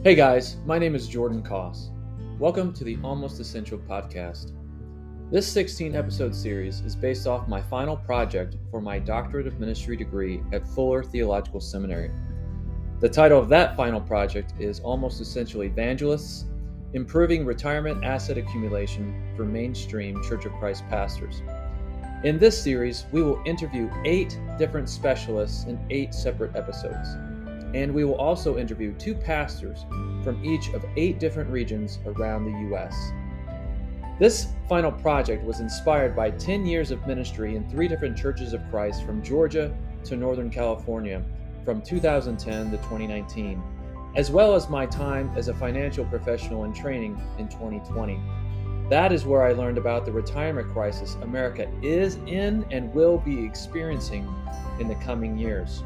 Hey guys, my name is Jordan Koss. Welcome to the Almost Essential podcast. This 16-episode series is based off my final project for my Doctorate of Ministry degree at Fuller Theological Seminary. The title of that final project is Almost Essential Evangelists, Improving Retirement Asset Accumulation for Mainstream Church of Christ Pastors. In this series, we will interview 8 different specialists in 8 separate episodes. And we will also interview 2 pastors from each of 8 different regions around the U.S. This final project was inspired by 10 years of ministry in 3 different churches of Christ from Georgia to Northern California from 2010 to 2019, as well as my time as a financial professional in training in 2020. That is where I learned about the retirement crisis America is in and will be experiencing in the coming years.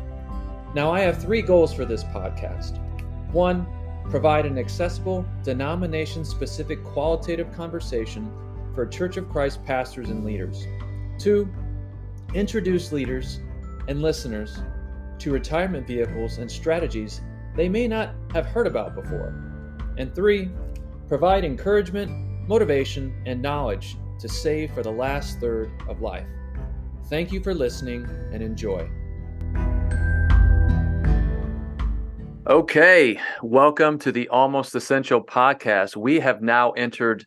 Now, I have 3 goals for this podcast. 1, provide an accessible, denomination-specific qualitative conversation for Church of Christ pastors and leaders. 2, introduce leaders and listeners to retirement vehicles and strategies they may not have heard about before. And 3, provide encouragement, motivation, and knowledge to save for the last third of life. Thank you for listening and enjoy. Okay, welcome to the Almost Essential podcast. We have now entered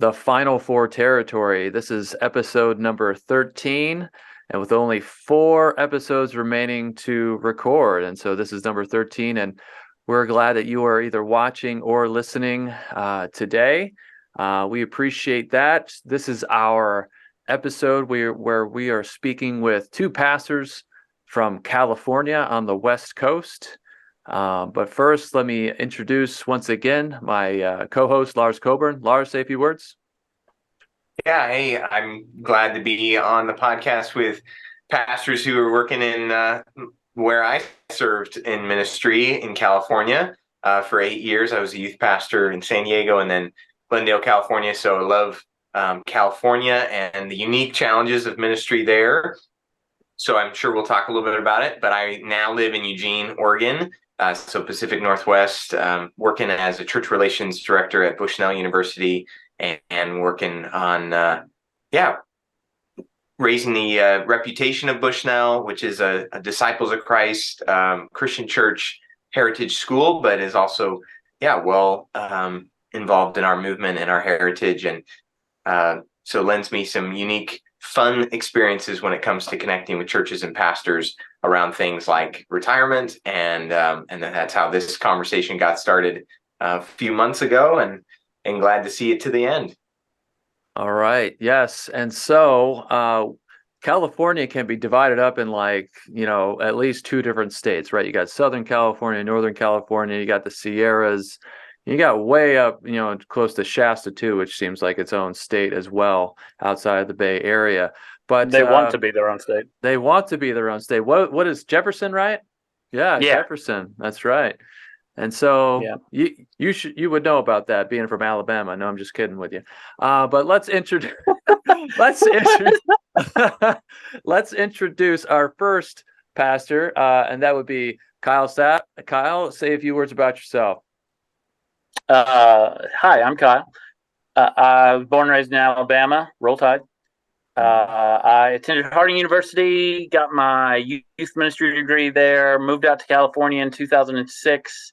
the Final Four territory. This is episode number 13, and with only 4 episodes remaining to record. And so this is number 13, and we're glad that you are either watching or listening today. We appreciate that. This is our episode where we are speaking with 2 pastors from California on the West Coast. But first, let me introduce once again my co-host, Lars Coburn. Lars, say a few words. Yeah, hey, I'm glad to be on the podcast with pastors who are working in where I served in ministry in California for 8 years. I was a youth pastor in San Diego and then Glendale, California. So I love California and the unique challenges of ministry there. So I'm sure we'll talk a little bit about it. But I now live in Eugene, Oregon. So Pacific Northwest, working as a church relations director at Bushnell University and working on, raising the reputation of Bushnell, which is a Disciples of Christ Christian church heritage school, but is also, well involved in our movement and our heritage. And so lends me some unique, fun experiences when it comes to connecting with churches and pastors around things like retirement, and that's how this conversation got started a few months ago, and glad to see it to the end. All right. Yes. And so California can be divided up in at least 2 different states, right? You got Southern California, Northern California, you got the Sierras, you got way up, close to Shasta too, which seems like its own state as well outside of the Bay Area. But they want to be their own state. They want to be their own state. What is Jefferson, right? Yeah. Jefferson. That's right. And so you would know about that being from Alabama. No, I'm just kidding with you. But let's introduce let's introduce our first pastor, and that would be Kyle Sapp. Kyle, say a few words about yourself. Hi, I'm Kyle. I was born and raised in Alabama. Roll Tide. I attended Harding University, got my youth ministry degree there, moved out to California in 2006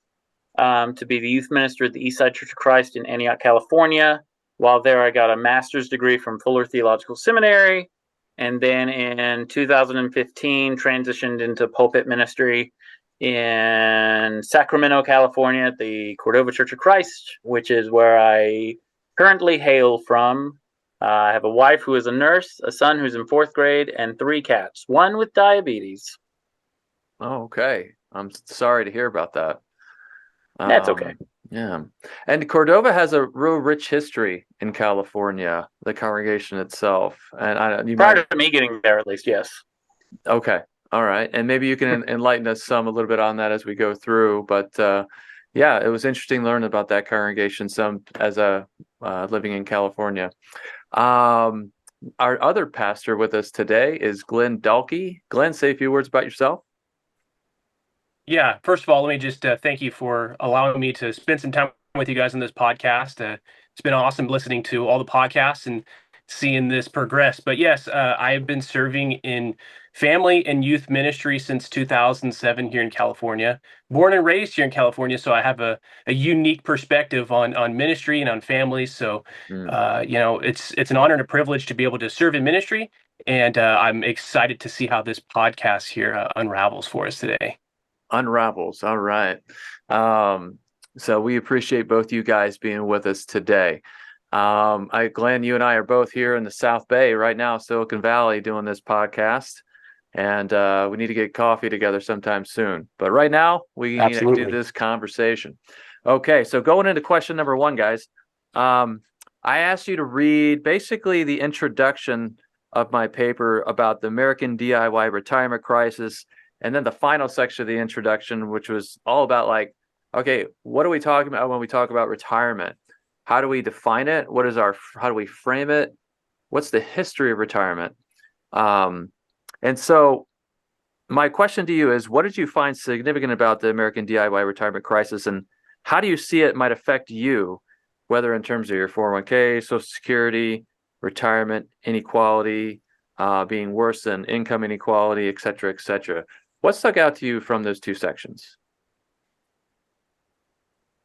to be the youth minister at the Eastside Church of Christ in Antioch, California. While there, I got a master's degree from Fuller Theological Seminary, and then in 2015 transitioned into pulpit ministry in Sacramento, California at the Cordova Church of Christ, which is where I currently hail from. I have a wife who is a nurse, a son who's in 4th grade, and 3 cats, 1 with diabetes. Oh, okay. I'm sorry to hear about that. That's okay. Yeah. And Cordova has a real rich history in California, the congregation itself. And prior to me getting there, at least, yes. Okay. All right. And maybe you can enlighten us a little bit on that as we go through. But it was interesting learning about that congregation some as a living in California. Our other pastor with us today is Glynn Dahlke. Glynn, say a few words about yourself. Yeah, first of all, let me just thank you for allowing me to spend some time with you guys on this podcast. It's been awesome listening to all the podcasts and seeing this progress. But yes, I have been serving in family and youth ministry since 2007 here in California. Born and raised here in California, so I have a unique perspective on ministry and on families. So, Mm. it's an honor and a privilege to be able to serve in ministry, and I'm excited to see how this podcast here unravels for us today. Unravels. All right. So we appreciate both you guys being with us today. Glenn, you and I are both here in the South Bay right now, Silicon Valley, doing this podcast. And we need to get coffee together sometime soon. But right now, we need to do this conversation. Okay, so going into question number one, guys. I asked you to read basically the introduction of my paper about the American DIY retirement crisis, and then the final section of the introduction, which was all about like, okay, what are we talking about when we talk about retirement? How do we define it? How do we frame it? What's the history of retirement? And so my question to you is, what did you find significant about the American DIY retirement crisis, and how do you see it might affect you, whether in terms of your 401k, Social Security, retirement inequality, being worse than income inequality, et cetera, et cetera? What stuck out to you from those two sections?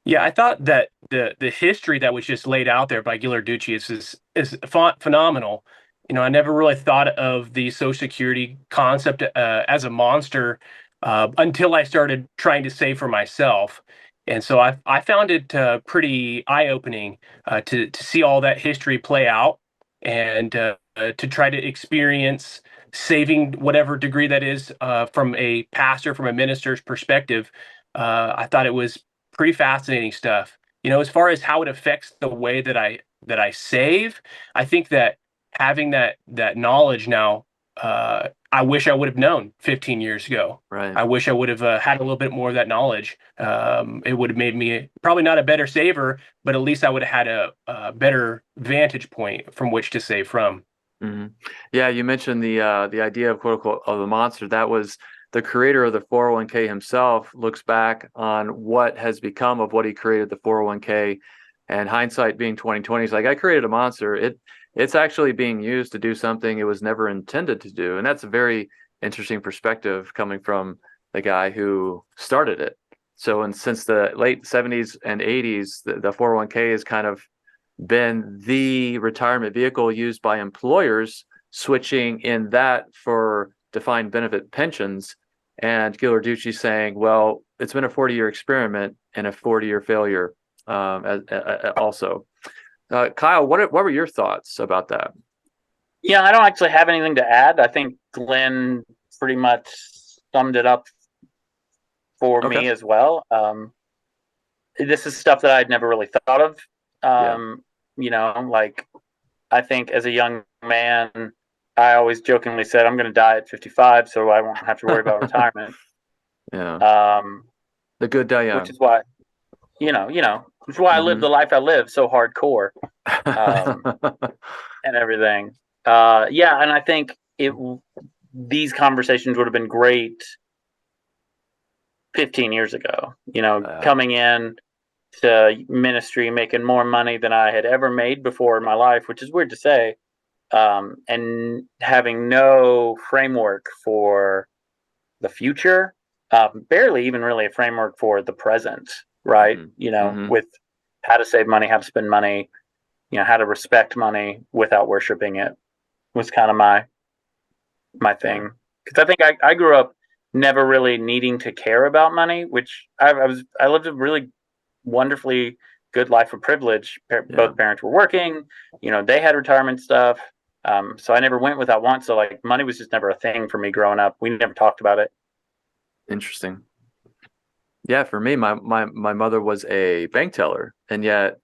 Yeah, I thought that the history that was just laid out there by Ghilarducci is phenomenal. I never really thought of the Social Security concept as a monster until I started trying to save for myself, and so I found it pretty eye-opening to see all that history play out and to try to experience saving whatever degree that is from a pastor, from a minister's perspective. I thought it was pretty fascinating stuff. As far as how it affects the way that I save, I think that having that knowledge now, I wish I would have known 15 years ago. Right. I wish I would have had a little bit more of that knowledge. It would have made me probably not a better saver, but at least I would have had a better vantage point from which to save from. Mm-hmm. Yeah, you mentioned the idea of quote unquote of the monster. That was the creator of the 401k himself looks back on what has become of what he created the 401k, and hindsight being 2020, he's like, I created a monster. It's actually being used to do something it was never intended to do, and that's a very interesting perspective coming from the guy who started it. So, and since the late 70s and 80s, the 401k has kind of been the retirement vehicle used by employers, switching in that for defined benefit pensions. And Ghilarducci saying, well, it's been a 40-year experiment and a 40-year failure also. Kyle, what were your thoughts about that? Yeah, I don't actually have anything to add. I think Glenn pretty much summed it up for me as well. This is stuff that I'd never really thought of. Like I think as a young man, I always jokingly said I'm going to die at 55, so I won't have to worry about retirement. Yeah. The good die young. Which is why, which is why I live the life I live so hardcore, and everything. And I think these conversations would have been great 15 years ago. Coming in to ministry, making more money than I had ever made before in my life, which is weird to say, and having no framework for the future, barely even really a framework for the present, right? With how to save money, how to spend money, how to respect money without worshiping it was kind of my thing. Because I think I grew up never really needing to care about money, which I lived a really wonderfully good life of privilege. Both parents were working, they had retirement stuff. So I never went without want. So like money was just never a thing for me growing up. We never talked about it. Interesting. Yeah, for me, my mother was a bank teller, and yet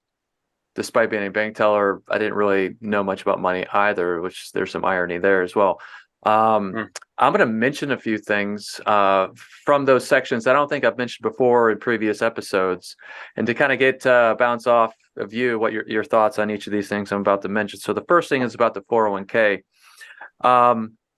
despite being a bank teller, I didn't really know much about money either, which there's some irony there as well. I'm going to mention a few things from those sections I don't think I've mentioned before in previous episodes, and to kind of get bounce off of you what your thoughts on each of these things I'm about to mention. So the first thing is about the 401k.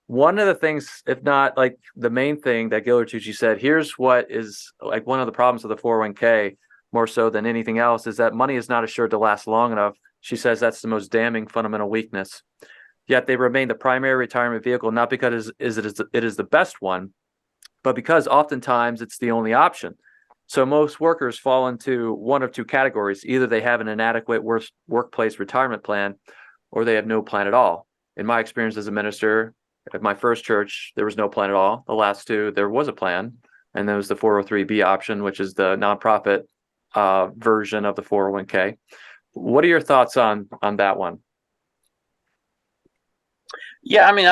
one of the things, if not like the main thing that Gillertucci said, here's what is like one of the problems of the 401k more so than anything else is that money is not assured to last long enough. She says that's the most damning fundamental weakness. Yet they remain the primary retirement vehicle, not because it is the best one, but because oftentimes it's the only option. So most workers fall into one of two categories. Either they have an inadequate workplace retirement plan, or they have no plan at all. In my experience as a minister, at my first church, there was no plan at all. The last two, there was a plan, and there was the 403B option, which is the nonprofit version of the 401k. What are your thoughts on that one? Yeah, I mean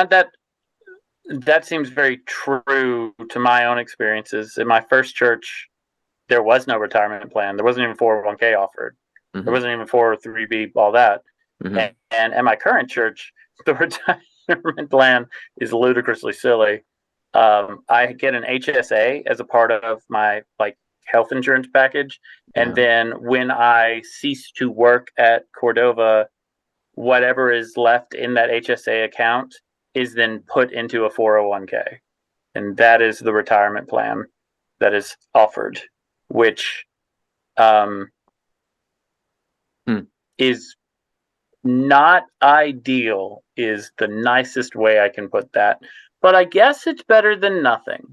that seems very true to my own experiences. In my first church, there was no retirement plan. There wasn't even 401k offered. Mm-hmm. There wasn't even 403B, all that. Mm-hmm. And at my current church, the retirement plan is ludicrously silly. I get an HSA as a part of my health insurance package, and then when I cease to work at Cordova, whatever is left in that HSA account is then put into a 401k, and that is the retirement plan that is offered, which is not ideal, is the nicest way I can put that. But I guess it's better than nothing.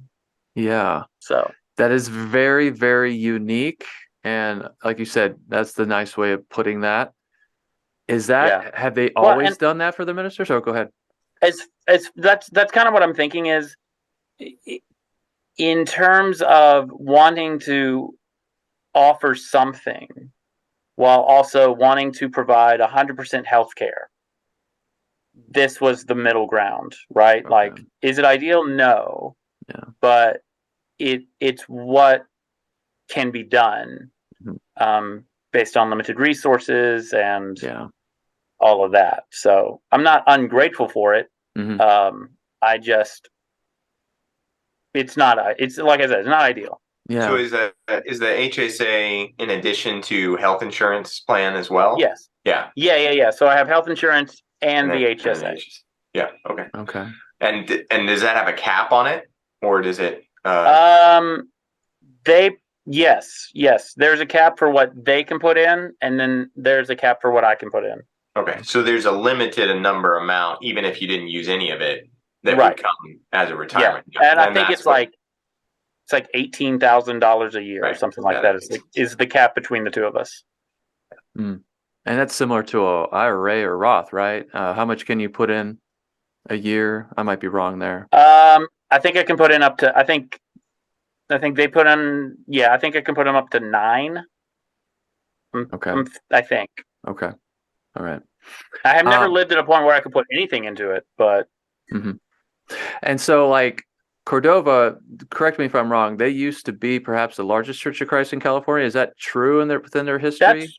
Yeah. So that is very, very unique. And like you said, that's the nice way of putting that. Is that, have they always done that for the ministers? Or go ahead. That's kind of what I'm thinking is, in terms of wanting to offer something while also wanting to provide 100% health care. This was the middle ground, right? Okay. Is it ideal? No. Yeah. But it's what can be done based on limited resources and all of that. So I'm not ungrateful for it. Mm-hmm. It's not like I said, it's not ideal. Yeah. So is the HSA in addition to health insurance plan as well? Yes. Yeah. Yeah. So I have health insurance and the HSA. Yeah. Okay. Okay. And does that have a cap on it, or does it? Yes. There's a cap for what they can put in, and then there's a cap for what I can put in. Okay. So there's a limited number amount, even if you didn't use any of it, that would come as a retirement. Yeah. And I think it's like $18,000 a year or something like that is the cap between the two of us. And that's similar to a IRA or Roth, right? How much can you put in a year? I might be wrong there. I think I can put in up to, I think they put in, I think I can put them up to 9. Okay. I think. Okay. All right. I have never lived at a point where I could put anything into it, but. Mm-hmm. And so Cordova, correct me if I'm wrong, they used to be perhaps the largest Church of Christ in California. Is that true within their history?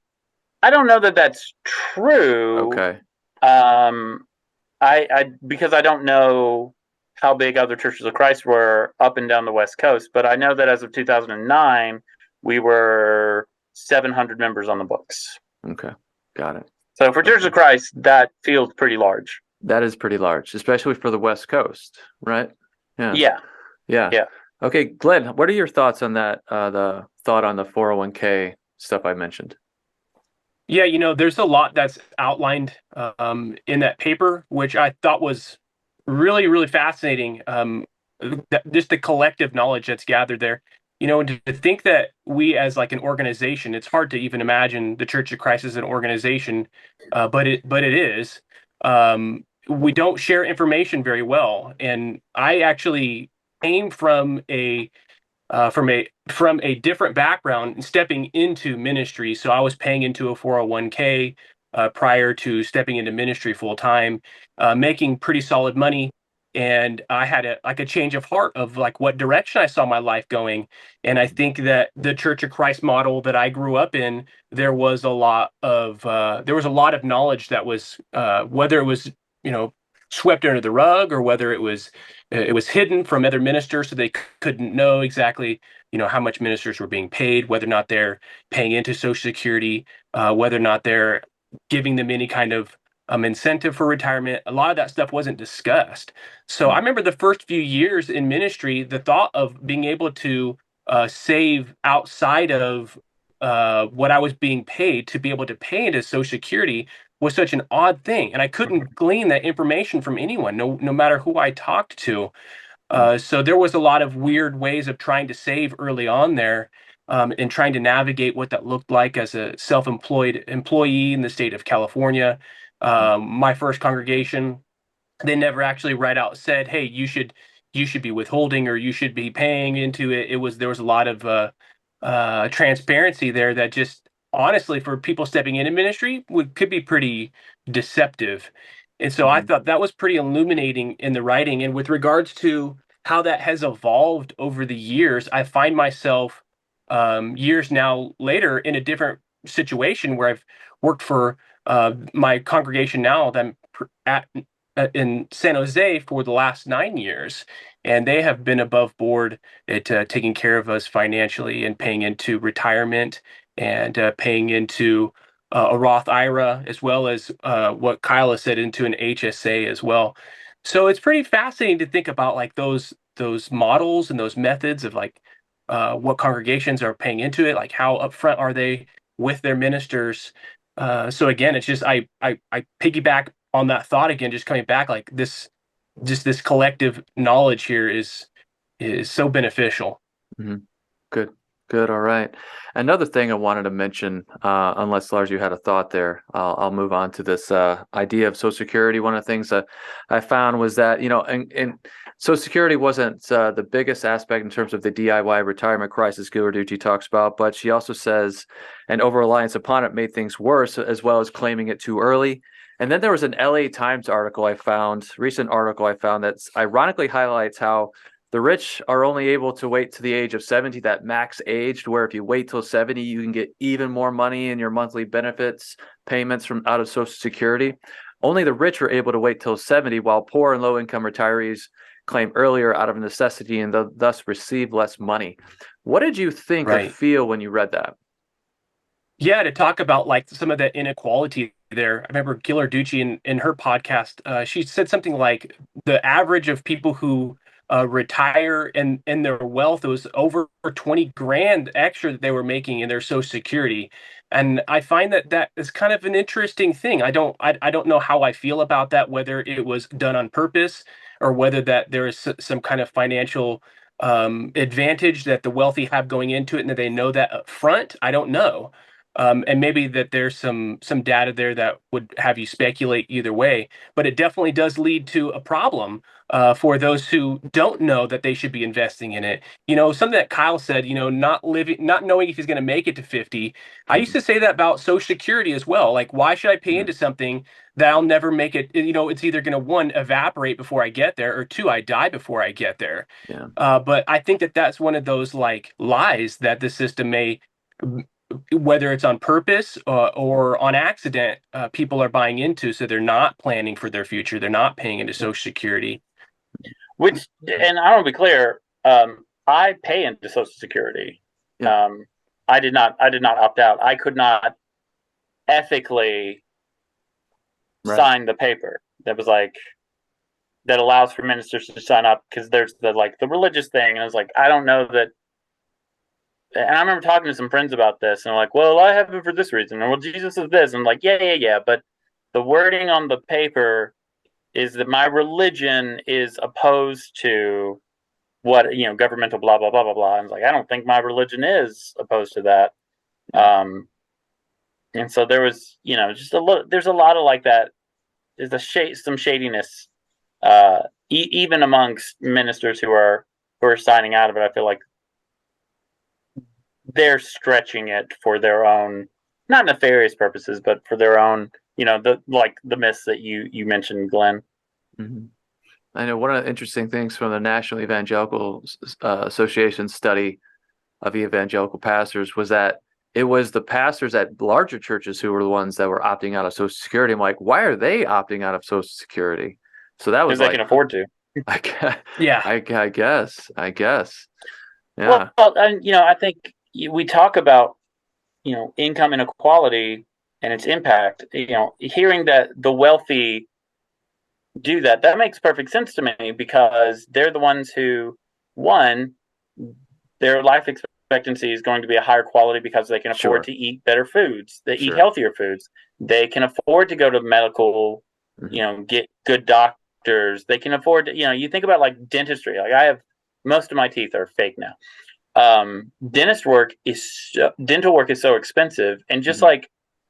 I don't know that that's true. Okay. I because I don't know how big other Churches of Christ were up and down the West Coast, but I know that as of 2009, we were 700 members on the books. Okay. Got it. So for Churches of Christ, that feels pretty large. That is pretty large, especially for the West Coast, right? Yeah. Okay, Glenn, what are your thoughts on that? The thought on the 401k stuff I mentioned. Yeah, there's a lot that's outlined in that paper, which I thought was really, really fascinating. Just the collective knowledge that's gathered there. To think that we as an organization, it's hard to even imagine the Church of Christ as an organization, but it is. We don't share information very well, and I actually came from a different background and stepping into ministry. So I was paying into a 401k prior to stepping into ministry full time, making pretty solid money. And I had a change of heart of what direction I saw my life going. And I think that the Church of Christ model that I grew up in, there was a lot of knowledge that was whether it was swept under the rug or whether it was hidden from other ministers, so they couldn't know exactly how much ministers were being paid, whether or not they're paying into Social Security, whether or not they're giving them any kind of incentive for retirement. A lot of that stuff wasn't discussed. So I remember the first few years in ministry, the thought of being able to save outside of what I was being paid to be able to pay into Social Security was such an odd thing, and I couldn't glean that information from anyone, no matter who I talked to. So there was a lot of weird ways of trying to save early on there, and trying to navigate what that looked like as a self-employed employee in the state of California. My first congregation, they never actually right out said, "Hey, you should be withholding or you should be paying into it." There was a lot of transparency there that just honestly for people stepping into ministry could be pretty deceptive. And so I thought that was pretty illuminating in the writing. And with regards to how that has evolved over the years, I find myself years now later in a different situation where I've worked for my congregation now that I'm at in San Jose for the last 9 years, and they have been above board at taking care of us financially and paying into retirement and paying into a Roth IRA, as well as what Kyle has said, into an HSA as well. So it's pretty fascinating to think about like those models and those methods of like what congregations are paying into it, like how upfront are they with their ministers. So again, it's just I piggyback on that thought again, just coming back like this collective knowledge here is so beneficial. Good. Good. All right. Another thing I wanted to mention, unless Lars, you had a thought there, I'll move on to this idea of Social Security. One of the things that I found was that, and Social Security wasn't the biggest aspect in terms of the DIY retirement crisis Ghilarducci talks about, but she also says an over-reliance upon it made things worse, as well as claiming it too early. And then there was an LA Times recent article I found that ironically highlights how the rich are only able to wait to the age of 70, that max age, where if you wait till 70, you can get even more money in your monthly benefits payments from out of Social Security. Only the rich are able to wait till 70, while poor and low-income retirees claim earlier out of necessity and thus receive less money. What did you think or feel when you read that? Yeah, to talk about like some of the inequality there. I remember Ghilarducci in her podcast, she said something like the average of people who retire and their wealth was over 20 grand extra that they were making in their Social Security. And I find that is kind of an interesting thing. I don't know how I feel about that, whether it was done on purpose or whether that there is some kind of financial advantage that the wealthy have going into it and that they know that up front. I don't know. And maybe that there's some data there that would have you speculate either way, but it definitely does lead to a problem for those who don't know that they should be investing in it. Something that Kyle said, not knowing if he's going to make it to 50. I used to say that about Social Security as well. Like, why should I pay into something that I'll never make it? It's either going to, one, evaporate before I get there, or two, I die before I get there. Yeah. But I think that that's one of those like lies that the system may, whether it's on purpose or on accident, people are buying into. So they're not planning for their future. They're not paying into Social Security. Which, and I want to be clear, I pay into Social Security. Yeah. I did not opt out. I could not ethically sign the paper that was like, that allows for ministers to sign up, because there's the religious thing. And I was like, I don't know that. And I remember talking to some friends about this, and they're like, well, I have it for this reason. Or, well, Jesus is this. And I'm like, yeah. But the wording on the paper is that my religion is opposed to what, governmental blah, blah, blah, blah, blah. And I was like, I don't think my religion is opposed to that. And so there was, just there's a lot of like that. There's some shadiness, even amongst ministers who are signing out of it. I feel like they're stretching it for their own, not nefarious purposes, but for their own, the myths that you mentioned, Glenn. Mm-hmm. I know one of the interesting things from the National Evangelical Association study of evangelical pastors was that it was the pastors at larger churches who were the ones that were opting out of Social Security. I'm like, why are they opting out of Social Security? So that was because they can afford to. I guess. Yeah. Well, and I think we talk about income inequality, and its impact, hearing that the wealthy do that makes perfect sense to me, because they're the ones who, one, their life expectancy is going to be a higher quality because they can afford to eat better foods. They eat healthier foods. They can afford to go to medical, get good doctors. They can afford to, you think about like dentistry. Like I have, most of my teeth are fake now. Dental work is so expensive, and just like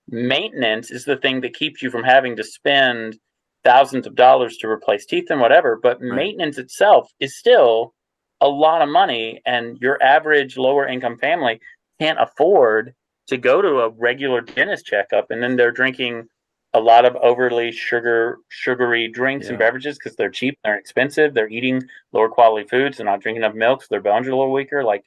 maintenance is the thing that keeps you from having to spend thousands of dollars to replace teeth and whatever. But maintenance itself is still a lot of money, and your average lower income family can't afford to go to a regular dentist checkup, and then they're drinking a lot of overly sugary drinks and beverages because they're cheap, they're expensive, they're eating lower quality foods, they're not drinking enough milk, so their bones are a little weaker. Like,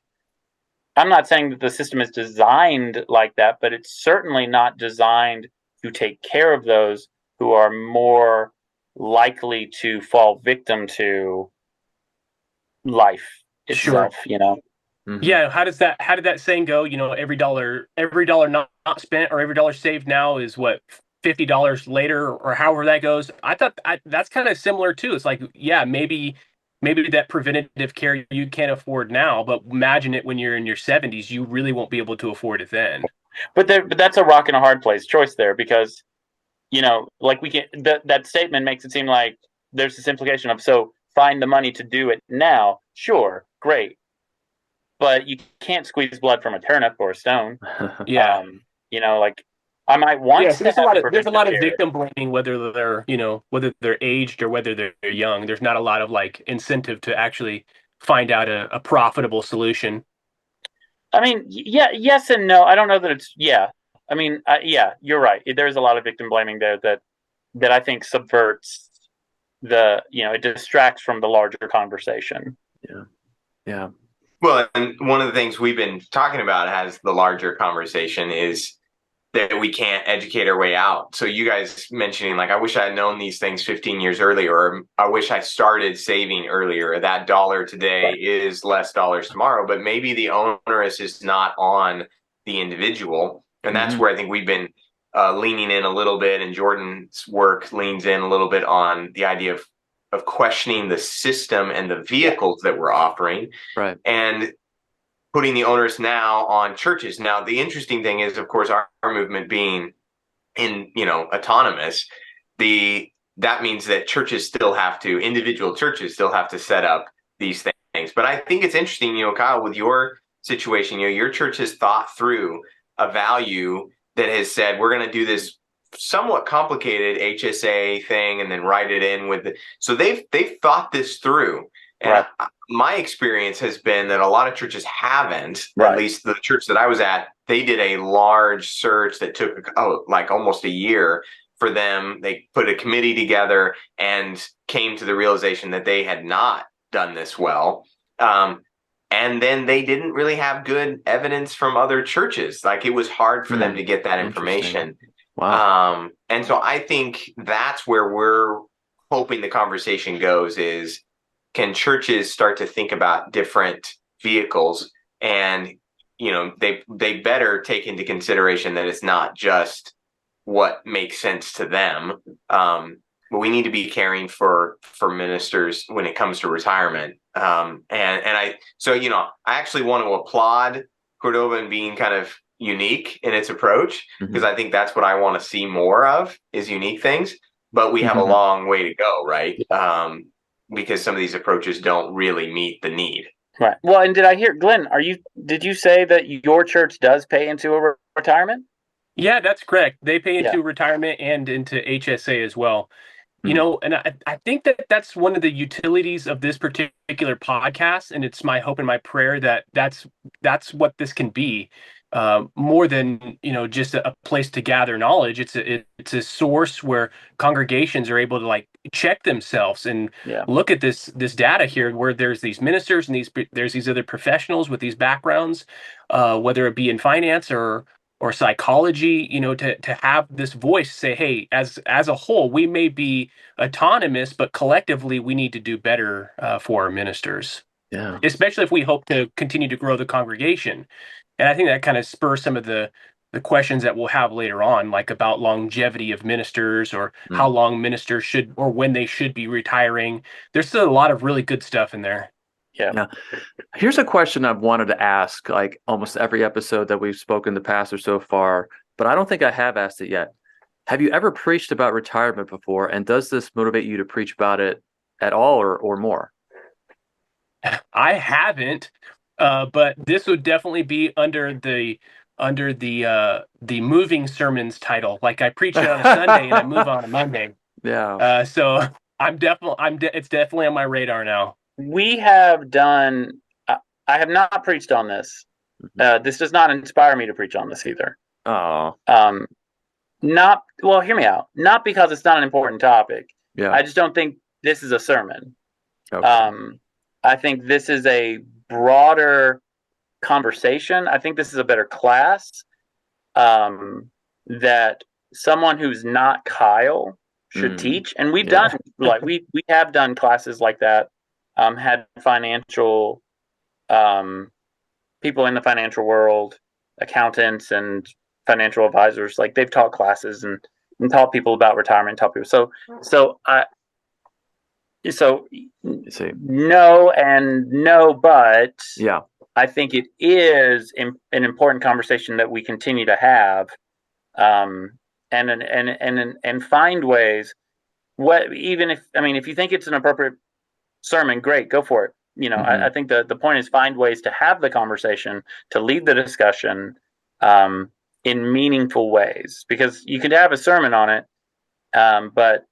I'm not saying that the system is designed like that, but it's certainly not designed to take care of those who are more likely to fall victim to life itself, Yeah, how did that saying go? Every dollar not spent, or every dollar saved now is what, $50 later, or however that goes. I thought that's kind of similar too. It's like, yeah, maybe that preventative care you can't afford now, but imagine it when you're in your 70s, you really won't be able to afford it then. But that's a rock and a hard place choice there, because like we can't, that statement makes it seem like there's this implication of, so find the money to do it now. Sure, great, but you can't squeeze blood from a turnip or a stone. Like I might want to. There's a lot of victim blaming, whether they're aged or whether they're young. There's not a lot of like incentive to actually find out a profitable solution. I mean, yes and no. I don't know that it's I mean, you're right. There's a lot of victim blaming there that I think subverts it distracts from the larger conversation. Yeah. Well, and one of the things we've been talking about as the larger conversation is that we can't educate our way out. So you guys mentioning, like, I wish I had known these things 15 years earlier, or I wish I started saving earlier. That dollar today is less dollars tomorrow, but maybe the onus is not on the individual. And that's where I think we've been leaning in a little bit, and Jordan's work leans in a little bit on the idea of questioning the system and the vehicles that we're offering, and putting the onus now on churches. Now, the interesting thing is, of course, our movement being autonomous, that means that individual churches still have to set up these things. But I think it's interesting, Kyle, with your situation, your church has thought through a value that has said, we're going to do this somewhat complicated HSA thing and then write it in so they've thought this through. And my experience has been that a lot of churches haven't. At least the church that I was at, they did a large search that took like almost a year for them. They put a committee together and came to the realization that they had not done this well. And then they didn't really have good evidence from other churches. Like, it was hard for them to get that information. Wow. And so I think that's where we're hoping the conversation goes is, can churches start to think about different vehicles? And, they better take into consideration that it's not just what makes sense to them. But we need to be caring for ministers when it comes to retirement. I actually want to applaud Cordova in being kind of unique in its approach, because I think that's what I want to see more of, is unique things. But we have a long way to go, right? Because some of these approaches don't really meet the need. Right. Well, and did I hear, Glynn, did you say that your church does pay into a retirement? Yeah, that's correct. They pay into retirement and into HSA as well. And I think that's one of the utilities of this particular podcast, and it's my hope and my prayer that that's what this can be, more than just a place to gather knowledge. It's a source where congregations are able to like check themselves and look at this data here, where there's these ministers and there's these other professionals with these backgrounds, whether it be in finance or psychology, to have this voice say, hey, as a whole, we may be autonomous, but collectively we need to do better for our ministers. Yeah. Especially if we hope to continue to grow the congregation. And I think that kind of spurs some of the questions that we'll have later on, like about longevity of ministers, or how long ministers should, or when they should be retiring. There's still a lot of really good stuff in there. Yeah. Here's a question I've wanted to ask, like almost every episode that we've spoken to pastors so far, but I don't think I have asked it yet. Have you ever preached about retirement before, and does this motivate you to preach about it at all, or more? I haven't, but this would definitely be under the moving sermons title. Like, I preach it on a Sunday and I move on a Monday. Yeah. So it's definitely on my radar now. We have done. I have not preached on this. This does not inspire me to preach on this either. Oh. Not well. Hear me out. Not because it's not an important topic. Yeah. I just don't think this is a sermon. Okay. I think this is a broader conversation. I think this is a better class. That someone who's not Kyle should teach, and we've done we have done classes like that. Had financial people in the financial world, accountants and financial advisors, like they've taught classes and taught people about retirement, taught people. So no and no, but yeah, I think it is an important conversation that we continue to have, and find ways. If you think it's an appropriate sermon, great, go for it. I think the point is find ways to have the conversation, to lead the discussion in meaningful ways, because you can have a sermon on it, but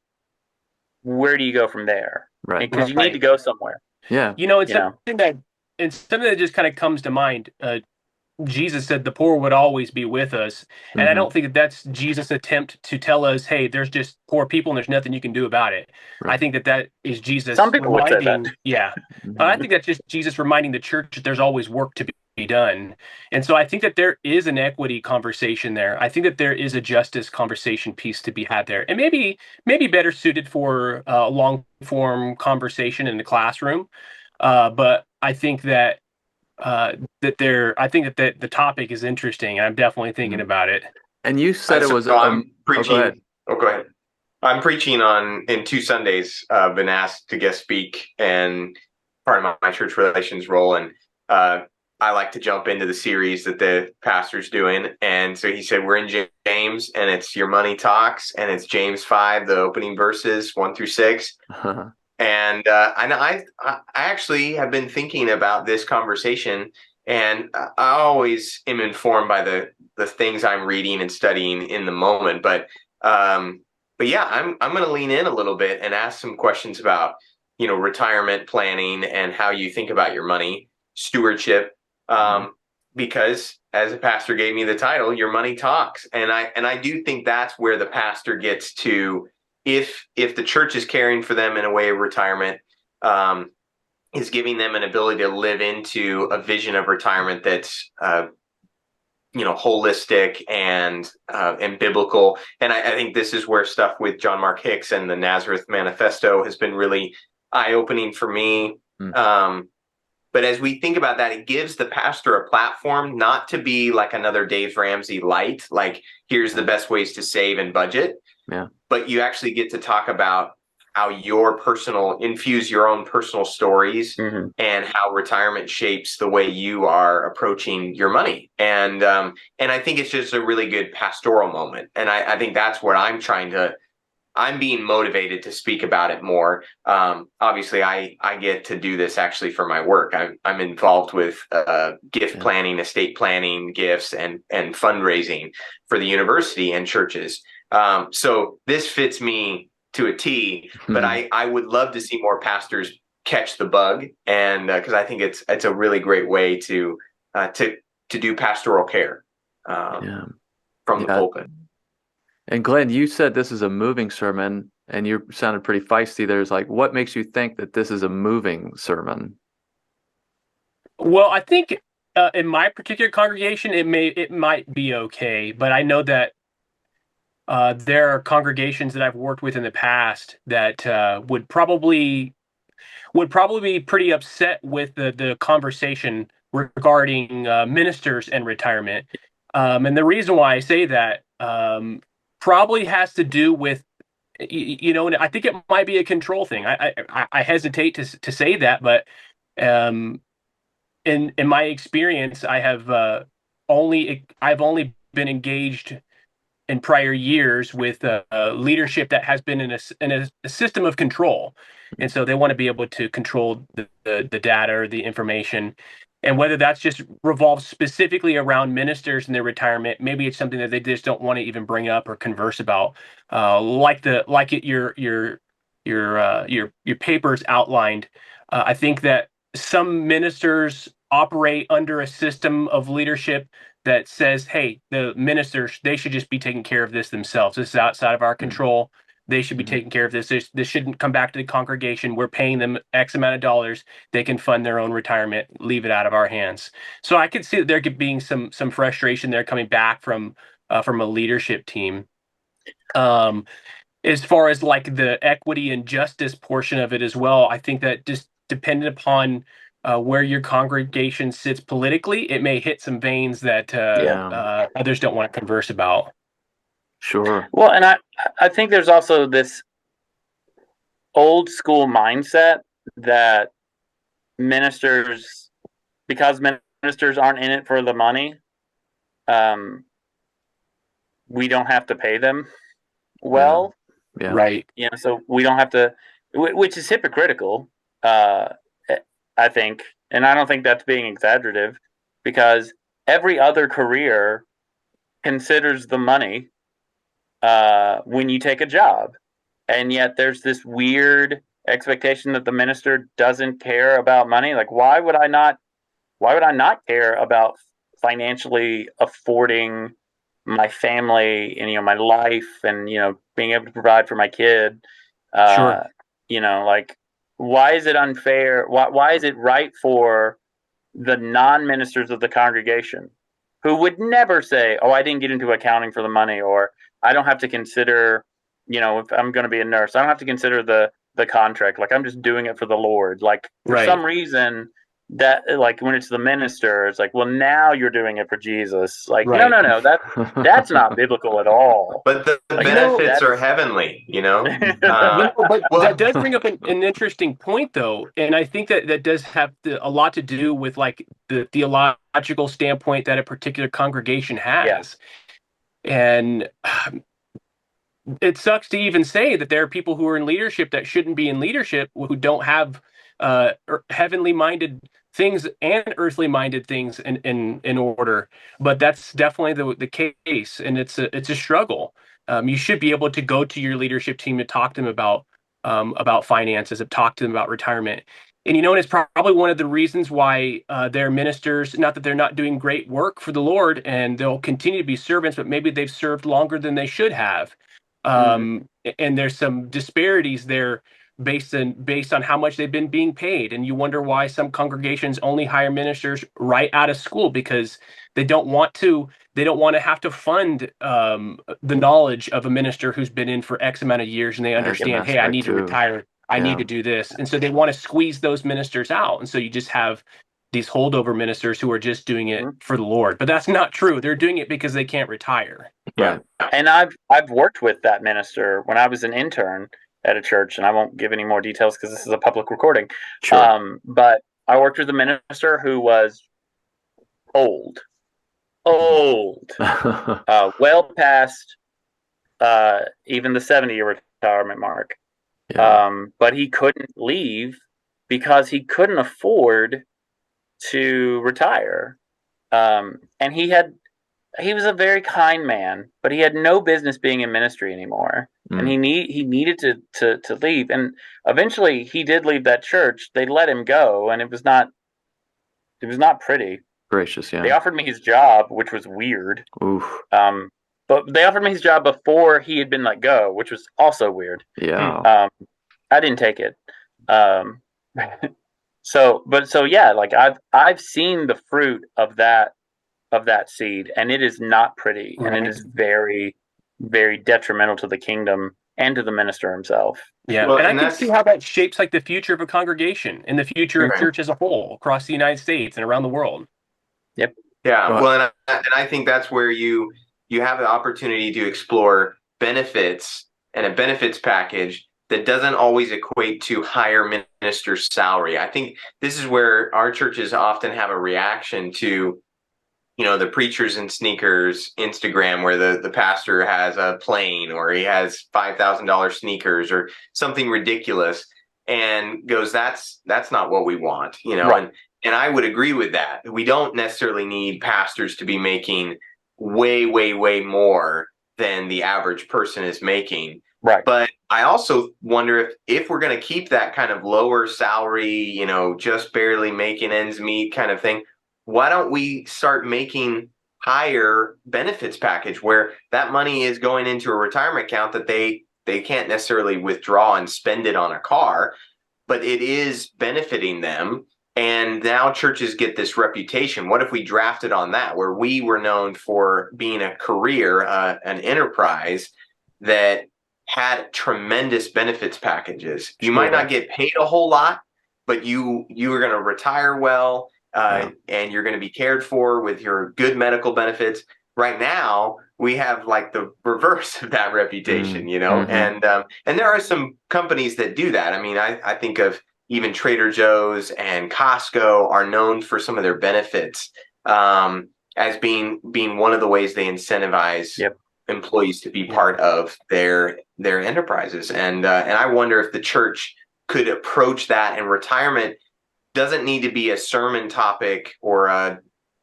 where do you go from there? Right. Because you need to go somewhere. Yeah. Something that just kind of comes to mind. Jesus said the poor would always be with us. And I don't think that's Jesus' attempt to tell us, hey, there's just poor people and there's nothing you can do about it. Right. I think that is Jesus. Some people would say that. Yeah. I think that's just Jesus reminding the church that there's always work to be done. And so I think that there is an equity conversation there. I think that there is a justice conversation piece to be had there. And maybe better suited for a long form conversation in the classroom. But I think that the topic is interesting, and I'm definitely thinking about it. And you said it was preaching. Go ahead. I'm preaching in 2 Sundays. Been asked to guest speak, and part of my church relations role, and I like to jump into the series that the pastor's doing. And so he said, we're in James, and it's Your Money Talks, and it's James 5, the opening verses 1 through 6. And I actually have been thinking about this conversation, and I always am informed by the things I'm reading and studying in the moment. But yeah, I'm going to lean in a little bit and ask some questions about, retirement planning and how you think about your money, stewardship, because as a pastor gave me the title, Your Money Talks, and I do think that's where the pastor gets to. If the church is caring for them in a way of retirement, is giving them an ability to live into a vision of retirement that's holistic and biblical. And I think this is where stuff with John Mark Hicks and the Nazareth Manifesto has been really eye-opening for me. But as we think about that, it gives the pastor a platform not to be like another Dave Ramsey light, like here's the best ways to save and budget. Yeah. But you actually get to talk about how infuse your own personal stories and how retirement shapes the way you are approaching your money. And I think it's just a really good pastoral moment. And I think that's what I'm being motivated to speak about it more. Obviously, I get to do this actually for my work. I'm involved with gift planning, estate planning, gifts, and fundraising for the university and churches. So this fits me to a T, but I would love to see more pastors catch the bug, and because I think it's a really great way to do pastoral care from the pulpit. And Glynn, you said this is a moving sermon, and you sounded pretty feisty. There's what makes you think that this is a moving sermon? Well, I think in my particular congregation, it might be okay, but I know that there are congregations that I've worked with in the past that would probably be pretty upset with the conversation regarding ministers and retirement. And the reason why I say that probably has to do with, and I think it might be a control thing. I hesitate to say that, but in my experience, I've only been engaged in prior years with leadership that has been in a system of control, and so they want to be able to control the data or the information, and whether that's just revolves specifically around ministers and their retirement, maybe it's something that they just don't want to even bring up or converse about, your papers outlined. I think that some ministers operate under a system of leadership that says, hey, the ministers, they should just be taking care of this themselves. This is outside of our control. They should be taking care of this. This shouldn't come back to the congregation. We're paying them X amount of dollars. They can fund their own retirement, leave it out of our hands. So I could see that there could be some frustration there coming back from a leadership team. As far as like the equity and justice portion of it as well, I think that just dependent upon where your congregation sits politically, it may hit some veins that others don't want to converse about. Sure. Well, and I think there's also this old school mindset that ministers, because ministers aren't in it for the money, we don't have to pay them well. Yeah. Right. So we don't have to, which is hypocritical, I think. And I don't think that's being exaggerative, because every other career considers the money when you take a job. And yet there's this weird expectation that the minister doesn't care about money. Like, why would I not care about financially affording my family and, my life and, being able to provide for my kid? Sure. Why is it unfair? Why is it right for the non-ministers of the congregation, who would never say, oh, I didn't get into accounting for the money, or I don't have to consider, if I'm going to be a nurse, I don't have to consider the contract. Like, I'm just doing it for the Lord. Like, for some reason, that, like, when it's the minister, it's like, well, now you're doing it for Jesus. Like, no, that's not biblical at all. But the benefits are heavenly, but that does bring up an interesting point, though, and I think that does have a lot to do with like the theological standpoint that a particular congregation has. And it sucks to even say that there are people who are in leadership that shouldn't be in leadership, who don't have heavenly minded things and earthly minded things in order. But that's definitely the case, and it's a struggle. You should be able to go to your leadership team and talk to them about finances, and talk to them about retirement. And and it's probably one of the reasons why their ministers, not that they're not doing great work for the Lord, and they'll continue to be servants, but maybe they've served longer than they should have. And there's some disparities there based on how much they've been being paid. And you wonder why some congregations only hire ministers right out of school, because they don't want to have to fund the knowledge of a minister who's been in for X amount of years, and they understand, hey, I need to retire. I need to do this. And so they want to squeeze those ministers out. And so you just have these holdover ministers who are just doing it for the Lord. But that's not true. They're doing it because they can't retire. Yeah. And I've worked with that minister when I was an intern at a church, and I won't give any more details because this is a public recording. Sure. But I worked with a minister who was old, well past even the 70-year retirement mark. Yeah. But he couldn't leave because he couldn't afford to retire. And he was a very kind man, but he had no business being in ministry anymore. And he needed to leave. And eventually he did leave that church. They let him go, and it was not pretty. Gracious, yeah. They offered me his job, which was weird. Oof. But they offered me his job before he had been let go, which was also weird. Yeah. I didn't take it. So yeah, like I've seen the fruit of that seed, and it is not pretty, and it is very, very detrimental to the kingdom and to the minister himself. Yeah, well, and I can see how that shapes like the future of a congregation and the future of church as a whole across the United States and around the world. Yep. Yeah, well, and I think that's where you have the opportunity to explore benefits and a benefits package that doesn't always equate to higher minister's salary. I think this is where our churches often have a reaction to, the preachers in sneakers Instagram, where the pastor has a plane or he has $5,000 sneakers or something ridiculous, and goes, that's not what we want, Right. and I would agree with that. We don't necessarily need pastors to be making way, way, way more than the average person is making. Right. But I also wonder if we're going to keep that kind of lower salary, just barely making ends meet kind of thing, why don't we start making higher benefits package where that money is going into a retirement account that they can't necessarily withdraw and spend it on a car, but it is benefiting them. And now churches get this reputation. What if we drafted on that, where we were known for being a career, an enterprise that had tremendous benefits packages? You might not get paid a whole lot, but you are going to retire well, and you're going to be cared for with your good medical benefits. Right now, we have like the reverse of that reputation, and there are some companies that do that. I mean, I think of even Trader Joe's and Costco are known for some of their benefits, as being one of the ways they incentivize employees to be part of their enterprises. And I wonder if the church could approach that, and retirement doesn't need to be a sermon topic or a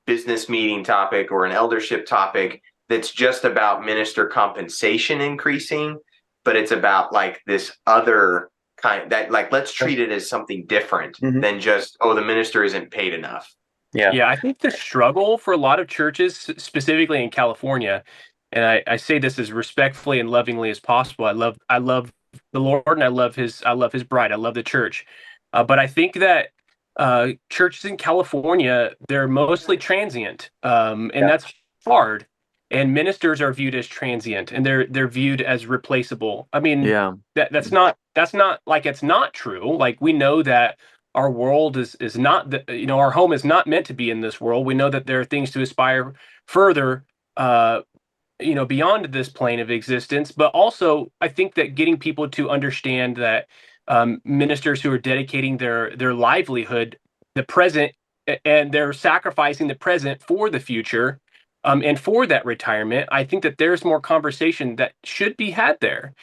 business meeting topic or an eldership topic that's just about minister compensation increasing, but it's about like this other kind that, like, let's treat it as something different than just, the minister isn't paid enough. Yeah, I think the struggle for a lot of churches, specifically in California, and I say this as respectfully and lovingly as possible. I love the Lord, and I love his bride. I love the church, but I think that churches in California, they're mostly transient, and that's hard. And ministers are viewed as transient, and they're viewed as replaceable. I mean, that's not like it's not true. Like, we know that our world is not our home is not meant to be in this world. We know that there are things to aspire further, beyond this plane of existence. But also, I think that getting people to understand that ministers who are dedicating their livelihood, the present, and they're sacrificing the present for the future, and for that retirement, I think that there's more conversation that should be had there.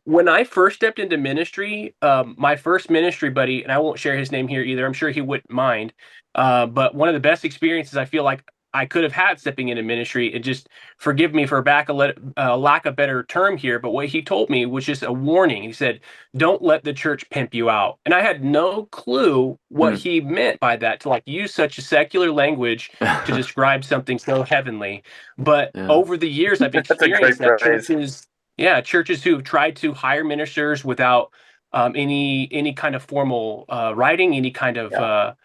When I first stepped into ministry, my first ministry buddy, and I won't share his name here either, I'm sure he wouldn't mind, but one of the best experiences I feel like I could have had stepping into ministry, and just forgive me for lack of better term here, but what he told me was just a warning. He said, don't let the church pimp you out. And I had no clue what he meant by that, to like use such a secular language to describe something so heavenly. But over the years, I've experienced that churches who have tried to hire ministers without any kind of formal writing, any kind of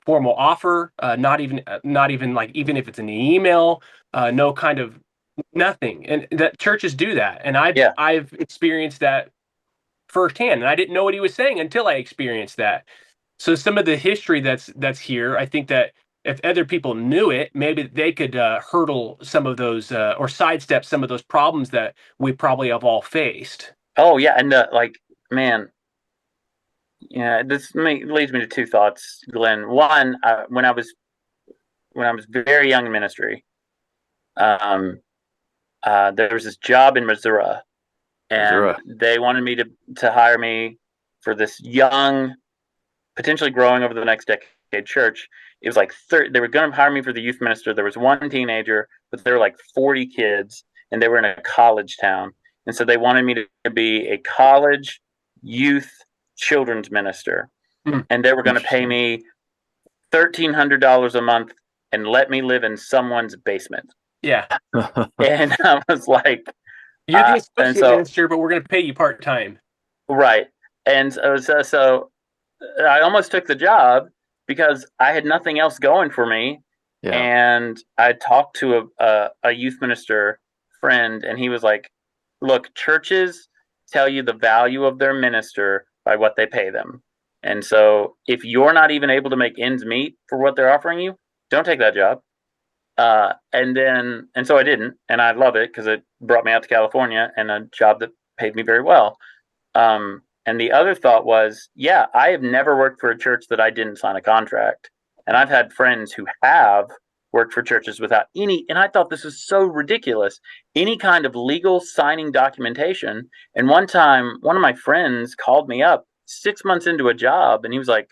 formal offer, not even like, even if it's in the email, no kind of nothing. And that churches do that. And I've experienced that firsthand, and I didn't know what he was saying until I experienced that. So some of the history that's here, I think that if other people knew it, maybe they could hurdle some of those, or sidestep some of those problems that we probably have all faced. Oh yeah, and man, this leads me to two thoughts, Glenn. One, when I was very young in ministry, there was this job in Missouri, and they wanted me to hire me for this young, potentially growing over the next decade church. It was like they were going to hire me for the youth minister. There was one teenager, but there were like 40 kids, and they were in a college town. And so they wanted me to be a college youth children's minister. And they were going to pay me $1,300 a month and let me live in someone's basement. Yeah. And I was like, you're the associate minister, but we're going to pay you part-time. Right. And so I almost took the job because I had nothing else going for me. Yeah. And I talked to a youth minister friend, and he was like, look, churches tell you the value of their minister by what they pay them. And so if you're not even able to make ends meet for what they're offering you, don't take that job. And so I didn't, and I love it because it brought me out to California and a job that paid me very well. And the other thought was, yeah, I have never worked for a church that I didn't sign a contract. And I've had friends who have worked for churches without any, and I thought this was so ridiculous, any kind of legal signing documentation. And one time, one of my friends called me up 6 months into a job, and he was like,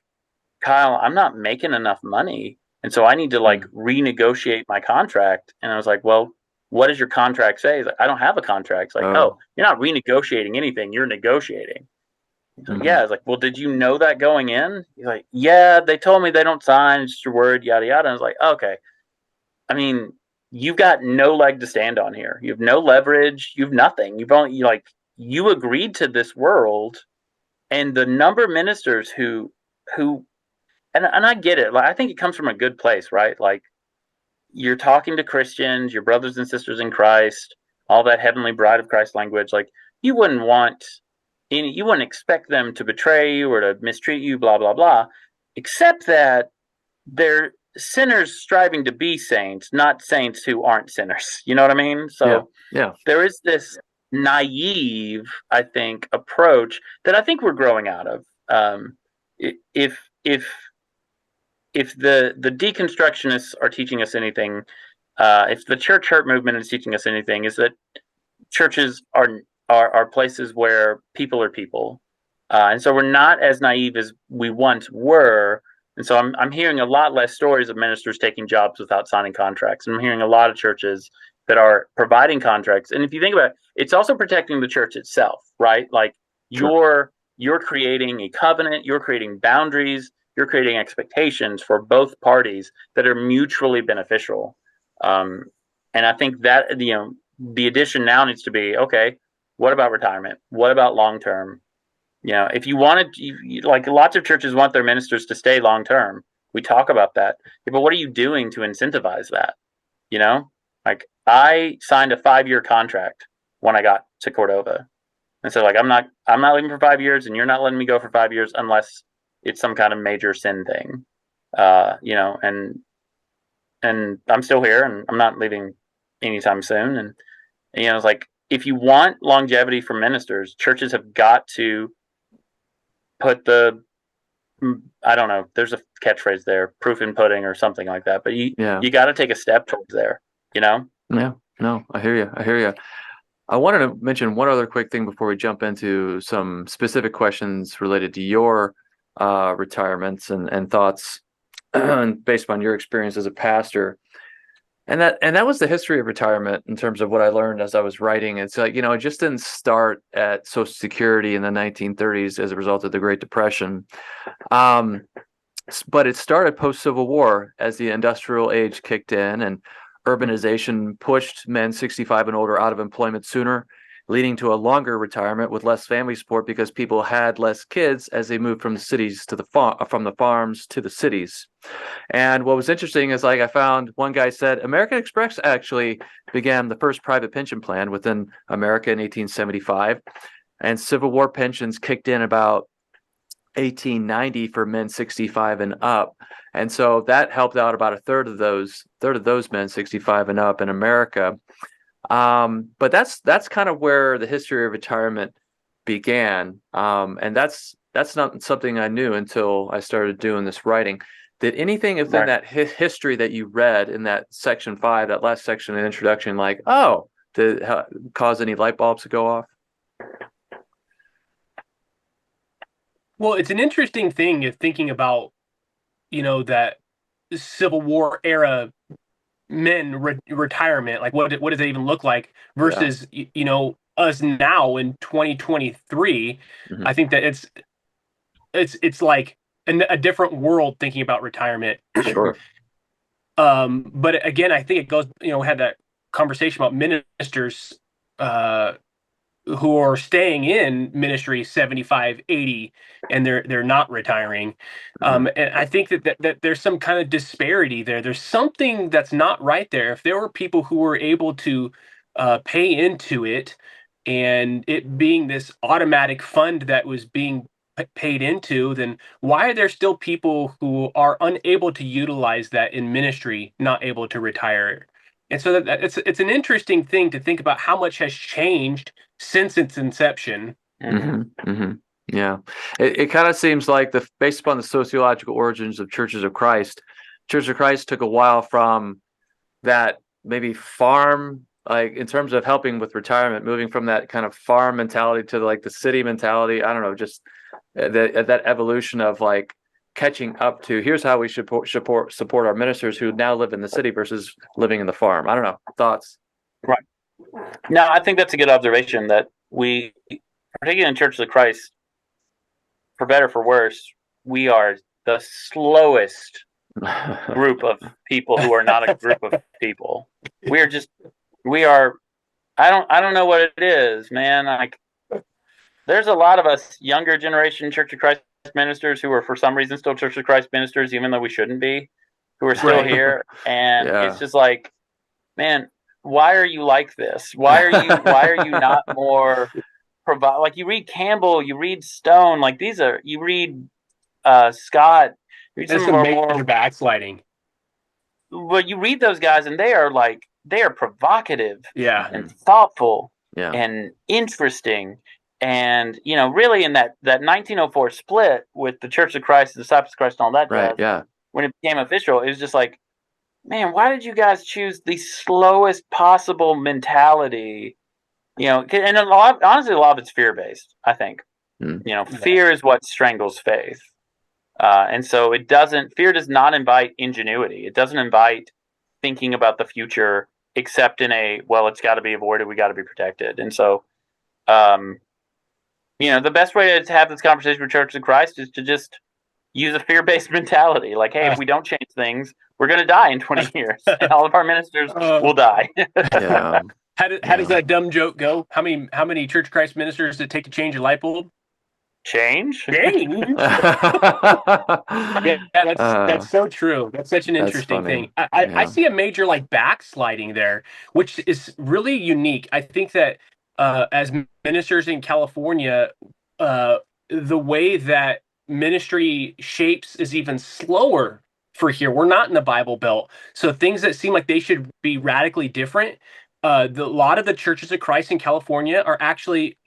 Kyle, I'm not making enough money. And so I need to like renegotiate my contract. And I was like, well, what does your contract say? He's like, I don't have a contract. It's like, oh, you're not renegotiating anything. You're negotiating. Like, yeah. I was like, well, did you know that going in? He's like, yeah, they told me they don't sign. It's just your word, yada, yada. And I was like, okay. I mean, you've got no leg to stand on here. You have no leverage. You have nothing. You agreed to this world. And the number of ministers who and I get it. Like, I think it comes from a good place, right? Like, you're talking to Christians, your brothers and sisters in Christ, all that heavenly bride of Christ language. Like, you wouldn't expect them to betray you or to mistreat you, blah, blah, blah, except that they're sinners striving to be saints, not saints who aren't sinners. You know what I mean? So yeah. There is this naive, I think, approach that I think we're growing out of. If the deconstructionists are teaching us anything, if the church hurt movement is teaching us anything, is that churches are places where people are people, and so we're not as naive as we once were. And so I'm hearing a lot less stories of ministers taking jobs without signing contracts. And I'm hearing a lot of churches that are providing contracts. And if you think about it, it's also protecting the church itself, right? Like, you're creating a covenant, you're creating boundaries, you're creating expectations for both parties that are mutually beneficial. And I think that, the addition now needs to be, okay, what about retirement? What about long-term? If you wanted, like, lots of churches want their ministers to stay long-term. We talk about that. But what are you doing to incentivize that? Like, I signed a 5-year contract when I got to Cordova. And so, like, I'm not leaving for 5 years, and you're not letting me go for 5 years unless it's some kind of major sin thing. And I'm still here, and I'm not leaving anytime soon. And it's like, if you want longevity for ministers, churches have got to put I don't know, there's a catchphrase there, proof in pudding or something like that. But you got to take a step towards there, Yeah, no, I hear you. I wanted to mention one other quick thing before we jump into some specific questions related to your retirements and thoughts based on your experience as a pastor. And that was the history of retirement in terms of what I learned as I was writing. It's like, it just didn't start at Social Security in the 1930s as a result of the Great Depression. But it started post-Civil War as the industrial age kicked in and urbanization pushed men 65 and older out of employment sooner, leading to a longer retirement with less family support because people had less kids as they moved from the cities to from the farms to the cities. And what was interesting is, like, I found one guy said American Express actually began the first private pension plan within America in 1875, and Civil War pensions kicked in about 1890 for men 65 and up. And so that helped out about a third of those men 65 and up in America. But that's kind of where the history of retirement began. And that's not something I knew until I started doing this writing. Did anything within that history that you read in that section 5, that last section of the introduction, like, did it cause any light bulbs to go off? Well, it's an interesting thing if thinking about, that Civil War era men retirement, like what does that even look like versus us now in 2023. Mm-hmm. I think that it's like a different world thinking about retirement. Sure. But again, I think it goes, had that conversation about ministers who are staying in ministry 75, 80, and they're not retiring. And I think that there's some kind of disparity there. There's something that's not right there. If there were people who were able to pay into it, and it being this automatic fund that was being paid into, then why are there still people who are unable to utilize that in ministry, not able to retire? And so it's an interesting thing to think about how much has changed since its inception. Yeah, it kind of seems like based upon the sociological origins of Churches of Christ, Church of Christ took a while from that maybe farm, like in terms of helping with retirement, moving from that kind of farm mentality to like the city mentality. I don't know, just that evolution of like catching up to here's how we should support our ministers who now live in the city versus living in the farm. I don't know, thoughts? Right. No, I think that's a good observation that we, particularly in Church of Christ, for better or for worse, we are the slowest group of people who are not a group of people. We are. I don't know what it is, man. Like, there's a lot of us younger generation Church of Christ ministers who are for some reason still Church of Christ ministers, even though we shouldn't be, who are still here, and it's just like, man, why are you like this? Why are you not more provide? Like, you read Campbell, you read Stone, like you read Scott. You read There's some some more major backsliding. But you read those guys, and they are provocative, and thoughtful, and interesting, and really in that 1904 split with the Church of Christ, the Disciples of Christ, and all that jazz, when it became official, it was just like, man, why did you guys choose the slowest possible mentality? And honestly, a lot of it's fear-based, I think. Fear is what strangles faith. And so fear does not invite ingenuity. It doesn't invite thinking about the future, except in it's got to be avoided. We got to be protected. And so, the best way to have this conversation with Church of Christ is to just use a fear-based mentality. Like, hey, if we don't change things, we're going to die in 20 years, and all of our ministers will die. How does that dumb joke go? How many Church of Christ ministers does it take to change a light bulb? Change? That's so true. That's such an interesting thing. I see a major backsliding there, which is really unique. I think that as ministers in California, the way that ministry shapes is even slower for here. We're not in the Bible Belt, so things that seem like they should be radically different. A lot of the Churches of Christ in California are actually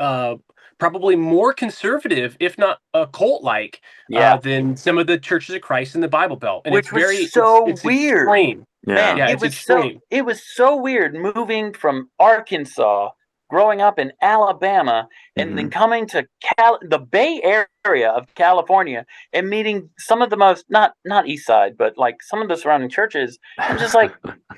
probably more conservative, if not cult-like, than some of the Churches of Christ in the Bible Belt. And Which was so weird. Extreme. Man, it was so weird moving from Arkansas, growing up in Alabama, and then coming to the Bay Area of California and meeting some of the most, not East Side, but like some of the surrounding churches. I'm just like,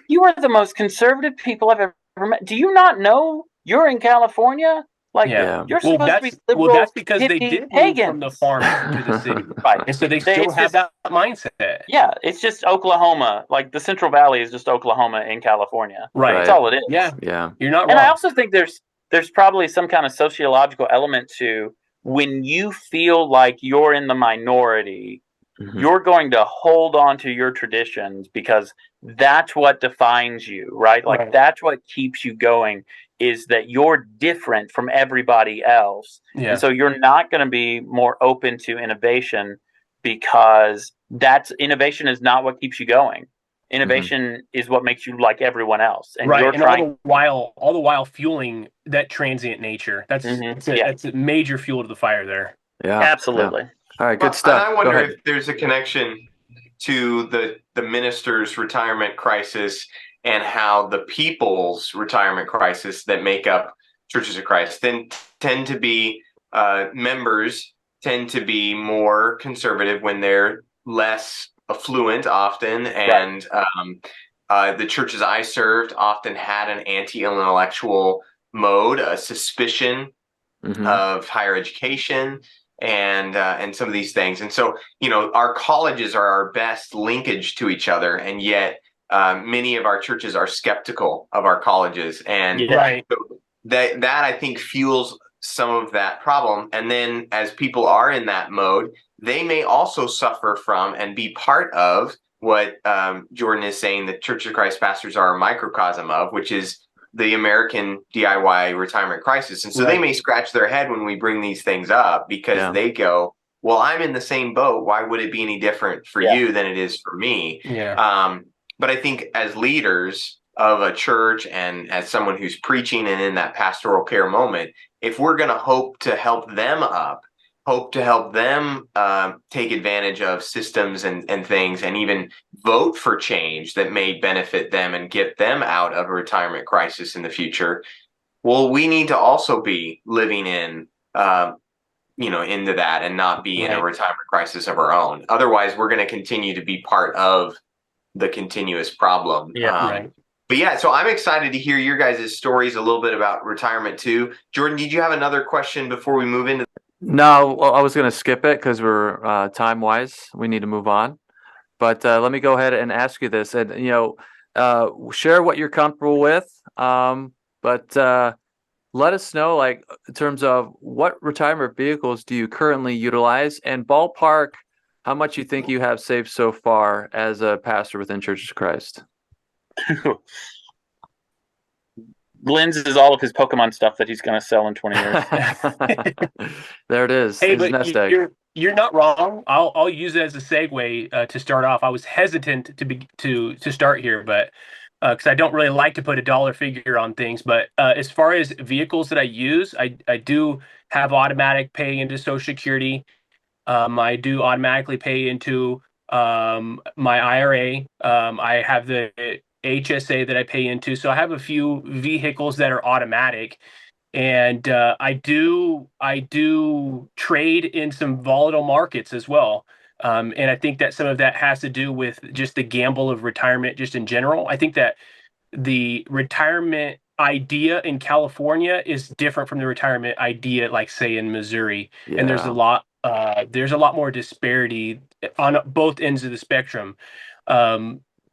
you are the most conservative people I've ever met. Do you not know you're in California? Like, you're supposed to be liberal. Well, that's because they did move from the farm to the city. Right. And so they still have that mindset. Yeah, it's just Oklahoma. Like, the Central Valley is just Oklahoma in California. Right. That's all it is. Yeah. You're not wrong. And I also think there's probably some kind of sociological element to when you feel like you're in the minority, you're going to hold on to your traditions because that's what defines you, right? Like, that's what keeps you going, is that you're different from everybody else. And so you're not going to be more open to innovation because innovation is not what keeps you going. Innovation is what makes you like everyone else. And you're trying all the while fueling that transient nature. That's that's a major fuel to the fire there. Yeah. Absolutely. Yeah. All right, good stuff. And I wonder if there's a connection to the minister's retirement crisis and how the people's retirement crisis that make up Churches of Christ tend to be members tend to be more conservative when they're less affluent often, and the churches I served often had an anti-intellectual mode, a suspicion of higher education, and some of these things. And so, our colleges are our best linkage to each other, and yet many of our churches are skeptical of our colleges, and so that I think fuels some of that problem. And then as people are in that mode, they may also suffer from and be part of what Jordan is saying that Church of Christ pastors are a microcosm of, which is the American DIY retirement crisis. And so they may scratch their head when we bring these things up because they go, well, I'm in the same boat. Why would it be any different for you than it is for me? Yeah. But I think as leaders of a church and as someone who's preaching and in that pastoral care moment, if we're going to hope to help them take advantage of systems and things, and even vote for change that may benefit them and get them out of a retirement crisis in the future, well, we need to also be living in into that and not be in a retirement crisis of our own. Otherwise, we're going to continue to be part of the continuous problem. But yeah, so I'm excited to hear your guys' stories a little bit about retirement too. Jordan, did you have another question before we move into? No, I was going to skip it because we're time-wise. We need to move on. But let me go ahead and ask you this, and share what you're comfortable with. But let us know, like, in terms of what retirement vehicles do you currently utilize, and ballpark how much you think you have saved so far as a pastor within Church of Christ. Glynn's is all of his Pokemon stuff that he's going to sell in 20 years. There it is. Hey, his nest egg. You're not wrong. I'll use it as a segue to start off. I was hesitant to start here, but because I don't really like to put a dollar figure on things. But as far as vehicles that I use, I do have automatic pay into Social Security. I do automatically pay into my IRA. I have the HSA that I pay into. So I have a few vehicles that are automatic. And I do trade in some volatile markets as well. And I think that some of that has to do with just the gamble of retirement just in general. I think that the retirement idea in California is different from the retirement idea, like say in Missouri. Yeah. And there's a lot more disparity on both ends of the spectrum.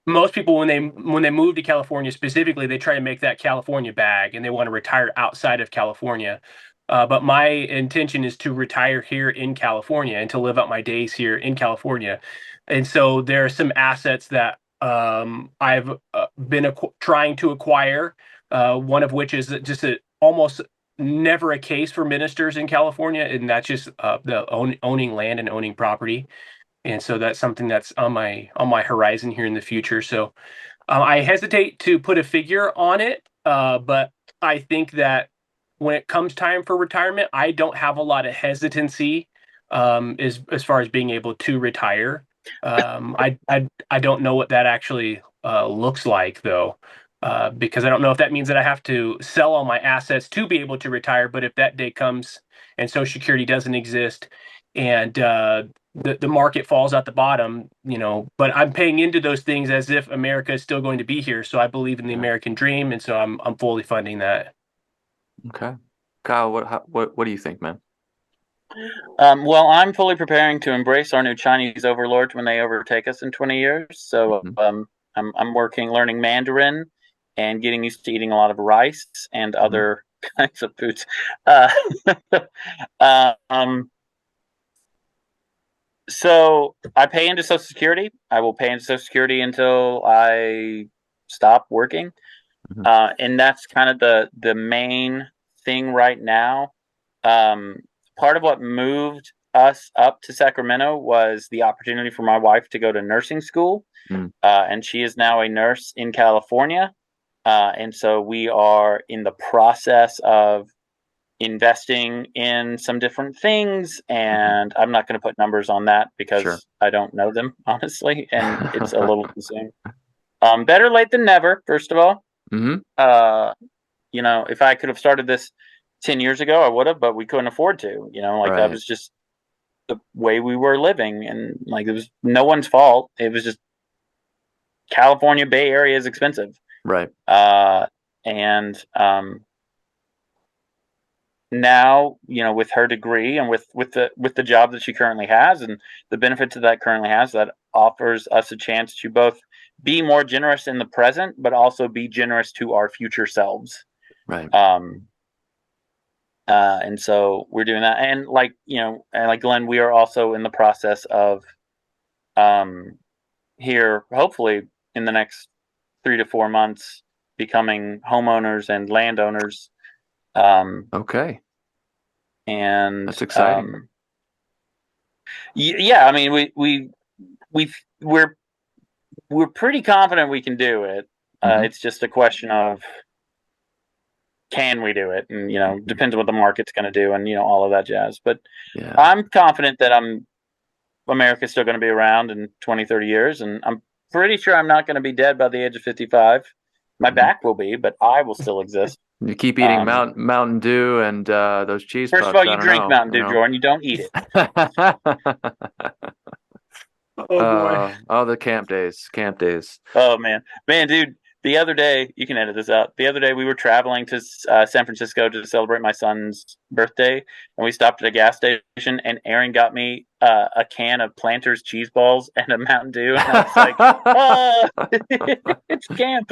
Most people, when they move to California specifically, they try to make that California bag and they want to retire outside of California. But my intention is to retire here in California and to live out my days here in California. And so there are some assets that I've been trying to acquire, one of which is just almost never a case for ministers in California, and that's just owning land and owning property. And so that's something that's on my horizon here in the future. So I hesitate to put a figure on it, but I think that when it comes time for retirement, I don't have a lot of hesitancy as far as being able to retire. I don't know what that actually looks like, though, because I don't know if that means that I have to sell all my assets to be able to retire. But if that day comes and Social Security doesn't exist and the market falls at the bottom, but I'm paying into those things as if America is still going to be here. So I believe in the American dream, and so I'm fully funding that. Okay, Kyle, what do you think, man? Well, I'm fully preparing to embrace our new Chinese overlords when they overtake us in 20 years. So I'm learning Mandarin and getting used to eating a lot of rice and other kinds of foods. So I pay into Social Security. I will pay into Social Security until I stop working. And that's kind of the main thing right now. Part of what moved us up to Sacramento was the opportunity for my wife to go to nursing school. And she is now a nurse in California. And so we are in the process of investing in some different things, and I'm not going to put numbers on that because I don't know them, honestly, and it's a little consuming. Better late than never, first of all. If I could have started this 10 years ago, I would have, but we couldn't afford to. That was just the way we were living, and it was no one's fault. It was just California Bay Area is expensive, right? And now, with her degree and with the job that she currently has and the benefits that currently has, that offers us a chance to both be more generous in the present, but also be generous to our future selves. Right. And so we're doing that. And like Glenn, we are also in the process of here, hopefully in the next 3 to 4 months, becoming homeowners and landowners. Okay. And that's exciting. Yeah, I mean, we're pretty confident we can do it. It's just a question of, can we do it? And, depends on what the market's going to do and, all of that jazz. But Yeah. I'm confident that America's still going to be around in 20, 30 years. And I'm pretty sure I'm not going to be dead by the age of 55. My back will be, but I will still exist. You keep eating Mountain Dew and those cheese First puffs. of all, you drink Mountain Dew, Jordan. You don't eat it. Oh boy. The camp days. Oh man, dude. The other day, you can edit this out. The other day, we were traveling to San Francisco to celebrate my son's birthday, and we stopped at a gas station. And Aaron got me a can of Planters cheese balls and a Mountain Dew, and I was like, "Oh, it's camp."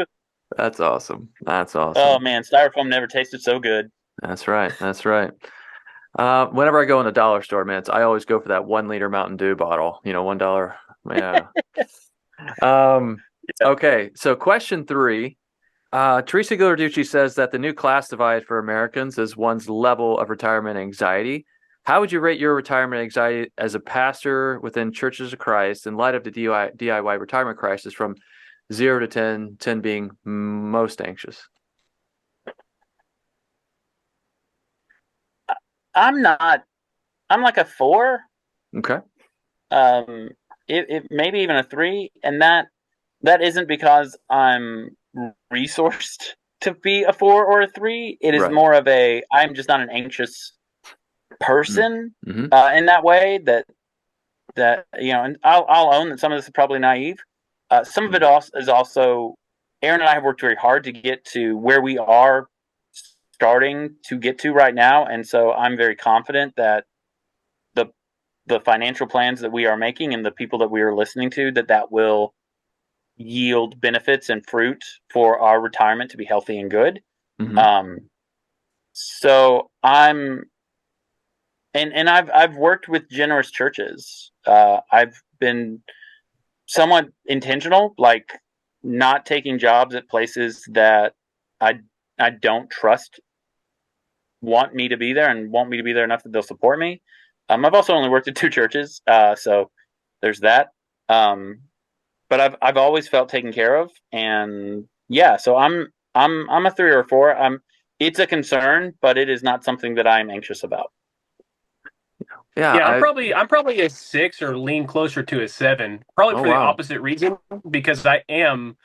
That's awesome. Oh man, styrofoam never tasted so good. That's right. Whenever I go in the dollar store, man, I always go for that 1 liter Mountain Dew bottle. $1. Yeah. Okay. So question 3, Teresa Guillarducci says that the new class divide for Americans is one's level of retirement anxiety. How would you rate your retirement anxiety as a pastor within Churches of Christ in light of the DIY retirement crisis from 0 to 10, 10 being most anxious? I'm like a 4. Okay. It maybe even a 3, and that isn't because I'm resourced to be a 4 or a 3. It is more of I'm just not an anxious person in that way. That and I'll own that some of this is probably naive. Some of it is also, Aaron and I have worked very hard to get to where we are starting to get to right now, and so I'm very confident that the financial plans that we are making and the people that we are listening to, that will yield benefits and fruit for our retirement to be healthy and good. So I've worked with generous churches. I've been somewhat intentional, like not taking jobs at places that I don't trust want me to be there and want me to be there enough that they'll support me. I've also only worked at 2 churches, so there's that. But I've always felt taken care of, and yeah, so I'm a 3 or a 4. It's a concern, but it is not something that I'm anxious about. Yeah, I'm probably a 6 or lean closer to a 7. Probably for the opposite reason, because I am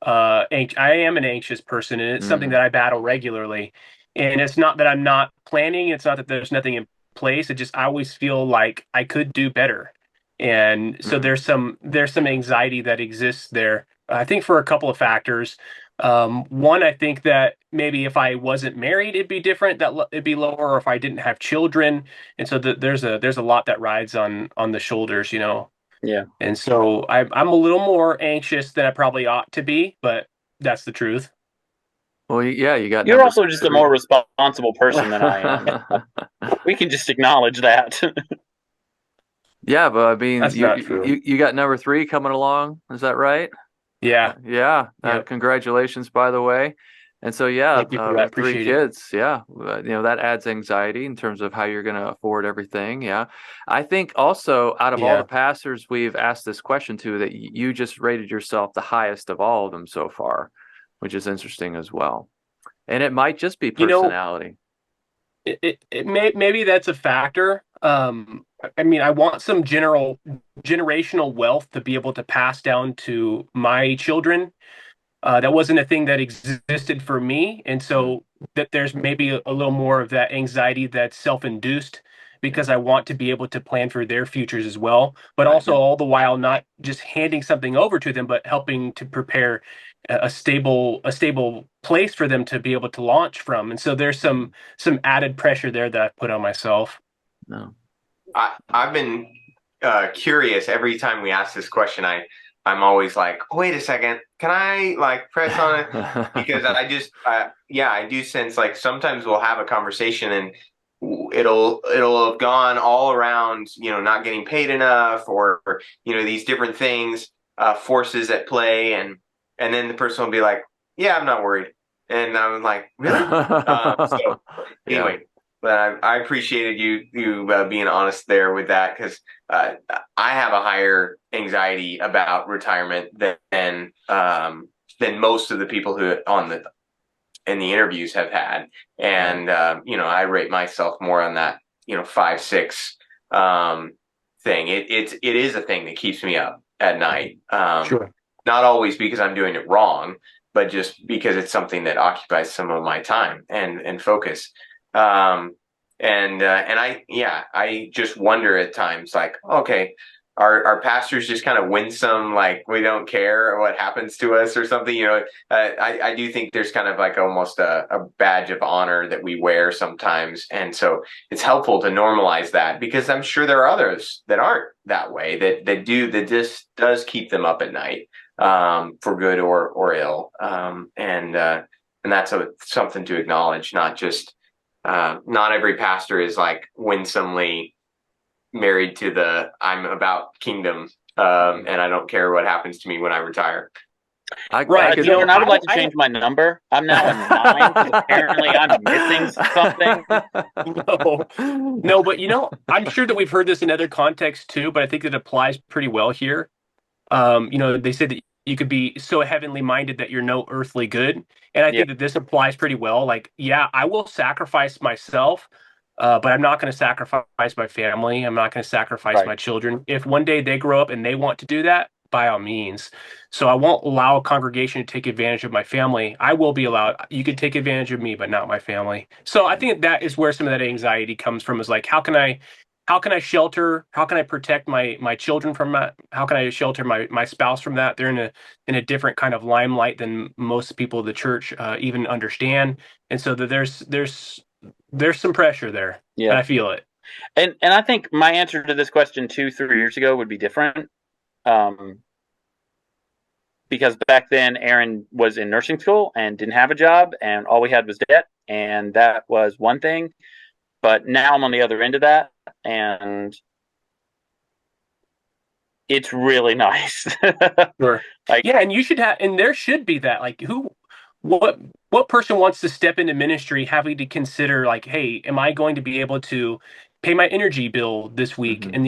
an anxious person, and it's something that I battle regularly. And it's not that I'm not planning. It's not that there's nothing in place. It just, I always feel like I could do better. And so there's some anxiety that exists there. I think for a couple of factors. One, I think that maybe if I wasn't married, it'd be different. That it'd be lower, or if I didn't have children. And so there's a lot that rides on the shoulders, Yeah. And so I'm a little more anxious than I probably ought to be, but that's the truth. Well, yeah, you're also just a more responsible person than I am. We can just acknowledge that. Yeah, but I mean, that's not true. You got number 3 coming along. Is that right? Yeah. Congratulations, by the way. And so, yeah, Thank you for that. 3 kids. Yeah. That adds anxiety in terms of how you're going to afford everything. Yeah. I think also out of all the pastors we've asked this question to, that you just rated yourself the highest of all of them so far, which is interesting as well. And it might just be personality. Maybe that's a factor. I mean, I want some generational wealth to be able to pass down to my children. That wasn't a thing that existed for me. And so that there's maybe a little more of that anxiety that's self-induced, because I want to be able to plan for their futures as well. But also all the while not just handing something over to them, but helping to prepare a stable place for them to be able to launch from. And so there's some added pressure there that I put on myself. No. I've been curious every time we ask this question. I'm always like, wait a second, can I press on it? Because I just, I do sense sometimes we'll have a conversation and it'll have gone all around, not getting paid enough, or, these different things, forces at play. And then the person will be like, yeah, I'm not worried. And I'm like, really? So anyway, But I appreciated you being honest there with that, because I have a higher anxiety about retirement than most of the people who in the interviews have had. And I rate myself more on that 5-6 thing. It is a thing that keeps me up at night. Sure. Not always because I'm doing it wrong, but just because it's something that occupies some of my time and focus. I just wonder at times, like, okay, our pastors just kind of winsome, like we don't care what happens to us or something. I do think there's kind of like almost a badge of honor that we wear sometimes, and so it's helpful to normalize that, because I'm sure there are others that aren't that way, that just does keep them up at night, for good or ill, and that's something to acknowledge. Not every pastor is like winsomely married to I'm about kingdom, and I don't care what happens to me when I retire. I would like to change my number. I'm now a 9 because apparently I'm missing something. No, but I'm sure that we've heard this in other contexts too, but I think it applies pretty well here. They say that you could be so heavenly minded that you're no earthly good. And I think that this applies pretty well. Like, yeah, I will sacrifice myself, but I'm not going to sacrifice my family. I'm not going to sacrifice my children. If one day they grow up and they want to do that, by all means. So I won't allow a congregation to take advantage of my family. I will be allowed. You can take advantage of me, but not my family. So I think that is where some of that anxiety comes from, is like, how can I shelter, how can I protect my children from that? How can I shelter my spouse from that? They're in a different kind of limelight than most people of the church even understand. And so there's some pressure there. Yeah. And I feel it. And I think my answer to this question 2-3 years ago would be different. Because back then Aaron was in nursing school and didn't have a job, and all we had was debt, and that was one thing. But now I'm on the other end of that, and it's really nice. Sure. And you should have, and there should be that, like, what person wants to step into ministry having to consider, like, hey, am I going to be able to pay my energy bill this week? Mm-hmm. And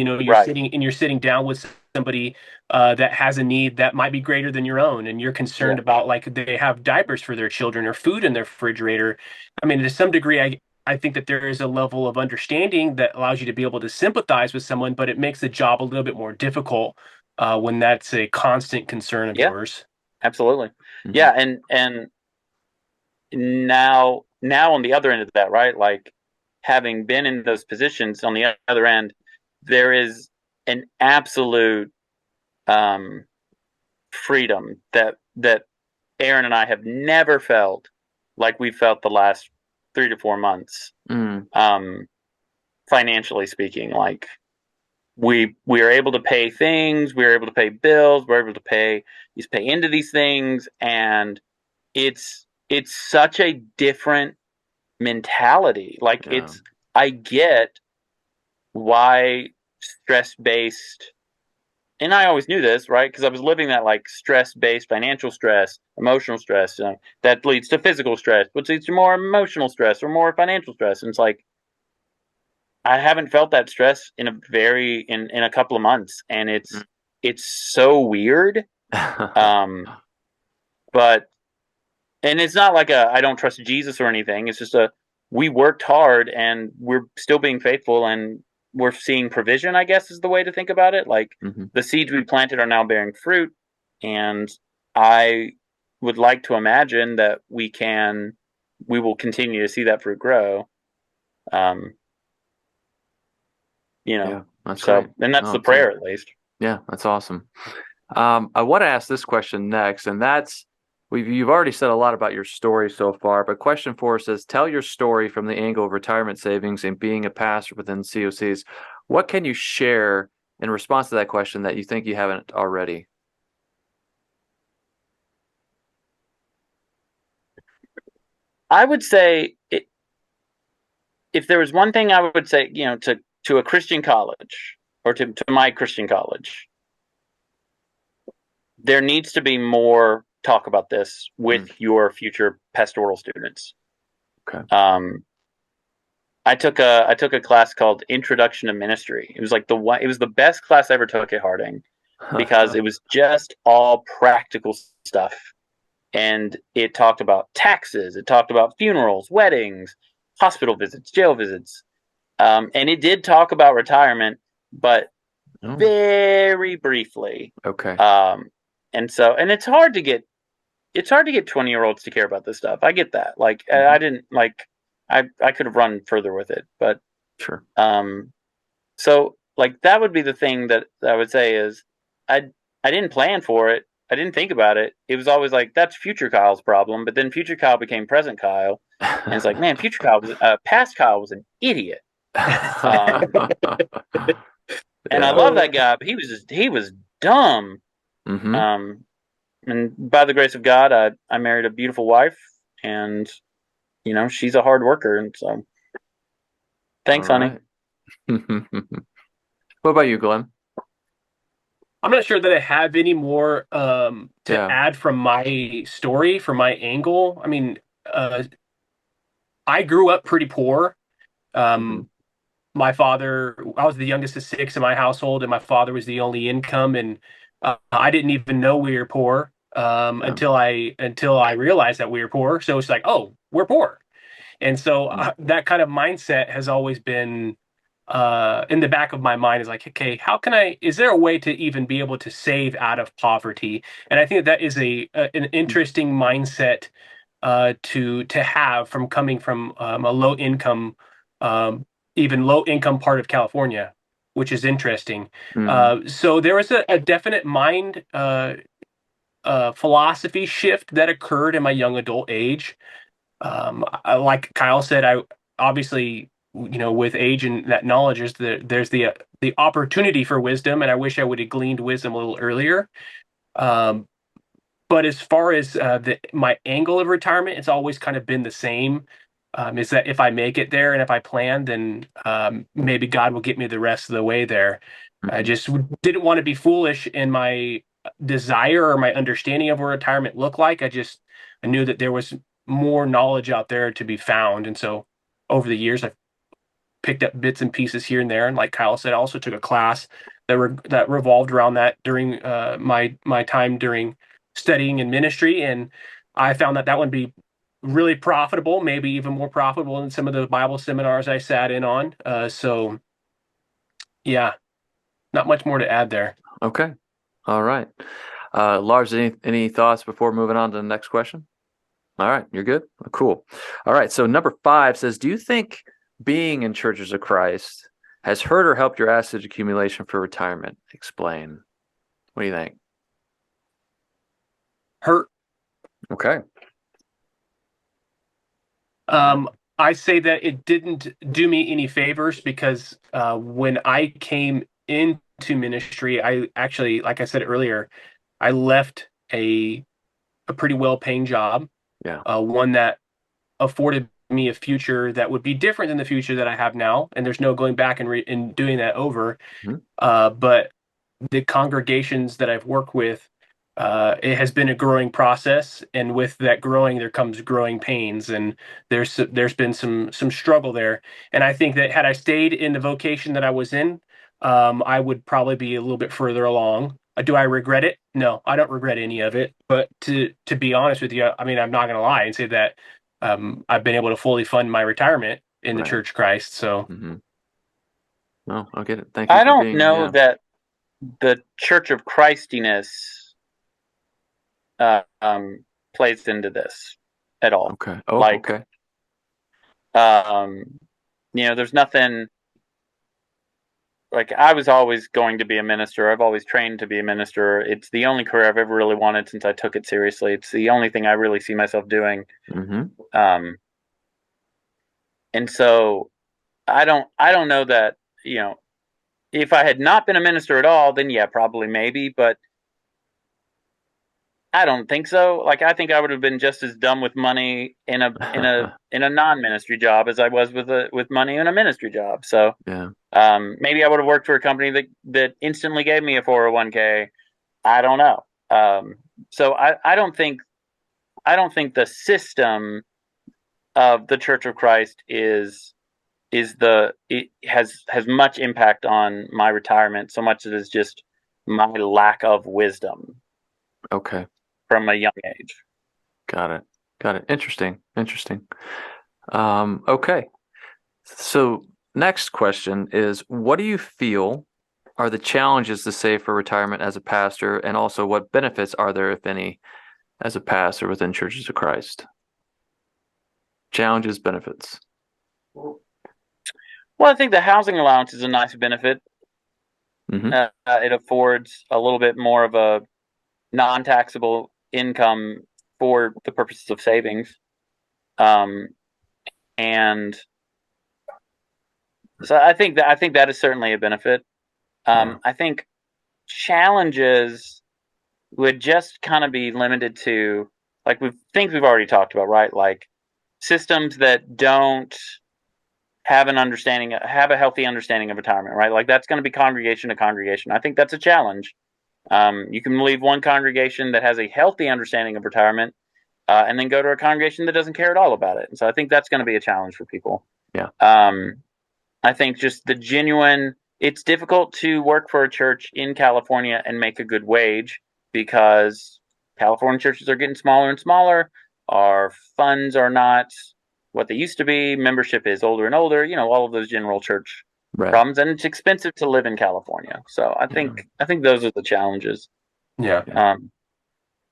you're sitting down with somebody that has a need that might be greater than your own, and you're concerned about, like, they have diapers for their children or food in their refrigerator. I mean, to some degree, I think that there is a level of understanding that allows you to be able to sympathize with someone, but it makes the job a little bit more difficult when that's a constant concern of yours. Absolutely. Mm-hmm. Yeah. And now on the other end of that, right? Like, having been in those positions on the other end, there is an absolute freedom that Aaron and I have never felt like we felt the last 3 to 4 months. Financially speaking, like, we are able to pay things, we are able to pay bills, we're able to pay into these things, and it's such a different mentality. Like, I get why stress-based, and I always knew this, right? Because I was living that, like, stress-based financial stress, emotional stress, that leads to physical stress, which leads to more emotional stress or more financial stress. And it's like, I haven't felt that stress in a couple of months, and it's so weird. But and it's not like I don't trust Jesus or anything. It's just we worked hard and we're still being faithful, and we're seeing provision, I guess, is the way to think about it. Like, the seeds we planted are now bearing fruit, and I would like to imagine that we will continue to see that fruit grow. That's so great. And that's the prayer, at least. Yeah, that's awesome. I want to ask this question next, and that's, you've already said a lot about your story so far, but question 4 says, tell your story from the angle of retirement savings and being a pastor within COCs. What can you share in response to that question that you think you haven't already? I would say, if there was one thing I would say, to a Christian college, or to my Christian college, there needs to be more talk about this with your future pastoral students. Okay. I took a class called Introduction to Ministry. It was like it was the best class I ever took at Harding because it was just all practical stuff. And it talked about taxes, it talked about funerals, weddings, hospital visits, jail visits. And it did talk about retirement, but very briefly. Okay. And it's hard to get 20-year-olds to care about this stuff. I get that. Like I didn't like I could have run further with it, but sure. So like that would be the thing that I would say is I didn't plan for it. I didn't think about it. It was always like that's future Kyle's problem, but then future Kyle became present Kyle, and it's like, man, future Kyle was past Kyle was an idiot. And I love that guy, but he was dumb. And by the grace of God, I married a beautiful wife, and she's a hard worker, and so thanks, honey. What about you, Glenn? I'm not sure that I have any more to add from my story, from my angle. I mean, I grew up pretty poor. My father, I was the youngest of 6 in my household, and my father was the only income, and I didn't even know we were poor until I realized that we were poor. So it's like, oh, we're poor. And so that kind of mindset has always been in the back of my mind, is like, okay, is there a way to even be able to save out of poverty? And I think that is an interesting mindset to have from coming from a low income, even low income part of California, which is interesting. So there was a definite mind philosophy shift that occurred in my young adult age. Like Kyle said, I obviously, with age and that knowledge, there's the opportunity for wisdom, and I wish I would have gleaned wisdom a little earlier. But as far as my angle of retirement, it's always kind of been the same. Is that if I make it there and if I plan, then maybe God will get me the rest of the way there. I just didn't want to be foolish in my desire or my understanding of what retirement looked like. I knew that there was more knowledge out there to be found. And so over the years, I've picked up bits and pieces here and there. And like Kyle said, I also took a class that revolved around that during my time during studying in ministry. And I found that would be really profitable, maybe even more profitable than some of the Bible seminars I sat in on. So yeah, not much more to add there. Okay. All right. Lars, any thoughts before moving on to the next question? All right, you're good? Cool. All right, so number 5 says, do you think being in Churches of Christ has hurt or helped your asset accumulation for retirement? Explain. What do you think? Hurt. Okay. I say that it didn't do me any favors because when I came into ministry, I actually, like I said earlier, I left a pretty well-paying job. One that afforded me a future that would be different than the future that I have now, and there's no going back and doing that over. But the congregations that I've worked with, it has been a growing process, and with that growing, there comes growing pains, and there's been some struggle there. And I think that had I stayed in the vocation that I was in, I would probably be a little bit further along. Do I regret it? No, I don't regret any of it. But to be honest with you, I mean, I'm not going to lie and say that I've been able to fully fund my retirement in the Church of Christ. So, no, I'll get it. Thank you. I don't know that the Church of Christiness plays into this at all. Okay. Oh, okay. There's nothing. Like, I was always going to be a minister. I've always trained to be a minister. It's the only career I've ever really wanted since I took it seriously. It's the only thing I really see myself doing. And so I don't know that, if I had not been a minister at all, then yeah, probably maybe, but I don't think so. Like, I think I would have been just as dumb with money in a non-ministry job as I was with money in a ministry job. So maybe I would have worked for a company that instantly gave me a 401k. I don't know. So I don't think the system of the Church of Christ is it has much impact on my retirement, so much as it's just my lack of wisdom. Okay. From a young age. Got it. Interesting. Okay. So next question is, what do you feel are the challenges to save for retirement as a pastor, and also what benefits are there, if any, as a pastor within Churches of Christ? Challenges, benefits. Well, I think the housing allowance is a nice benefit. Mm-hmm. It affords a little bit more of a non-taxable income for the purposes of savings. And so I think that is certainly a benefit. I think challenges would just kind of be limited to things we've already talked about, right? Like systems that don't have a healthy understanding of retirement, right? Like that's going to be congregation to congregation. I think that's a challenge. You can leave one congregation that has a healthy understanding of retirement, and then go to a congregation that doesn't care at all about it. And so I think that's going to be a challenge for people. Yeah. I think just it's difficult to work for a church in California and make a good wage because California churches are getting smaller and smaller. Our funds are not what they used to be. Membership is older and older, all of those general church problems, and it's expensive to live in California. So I think those are the challenges. Yeah.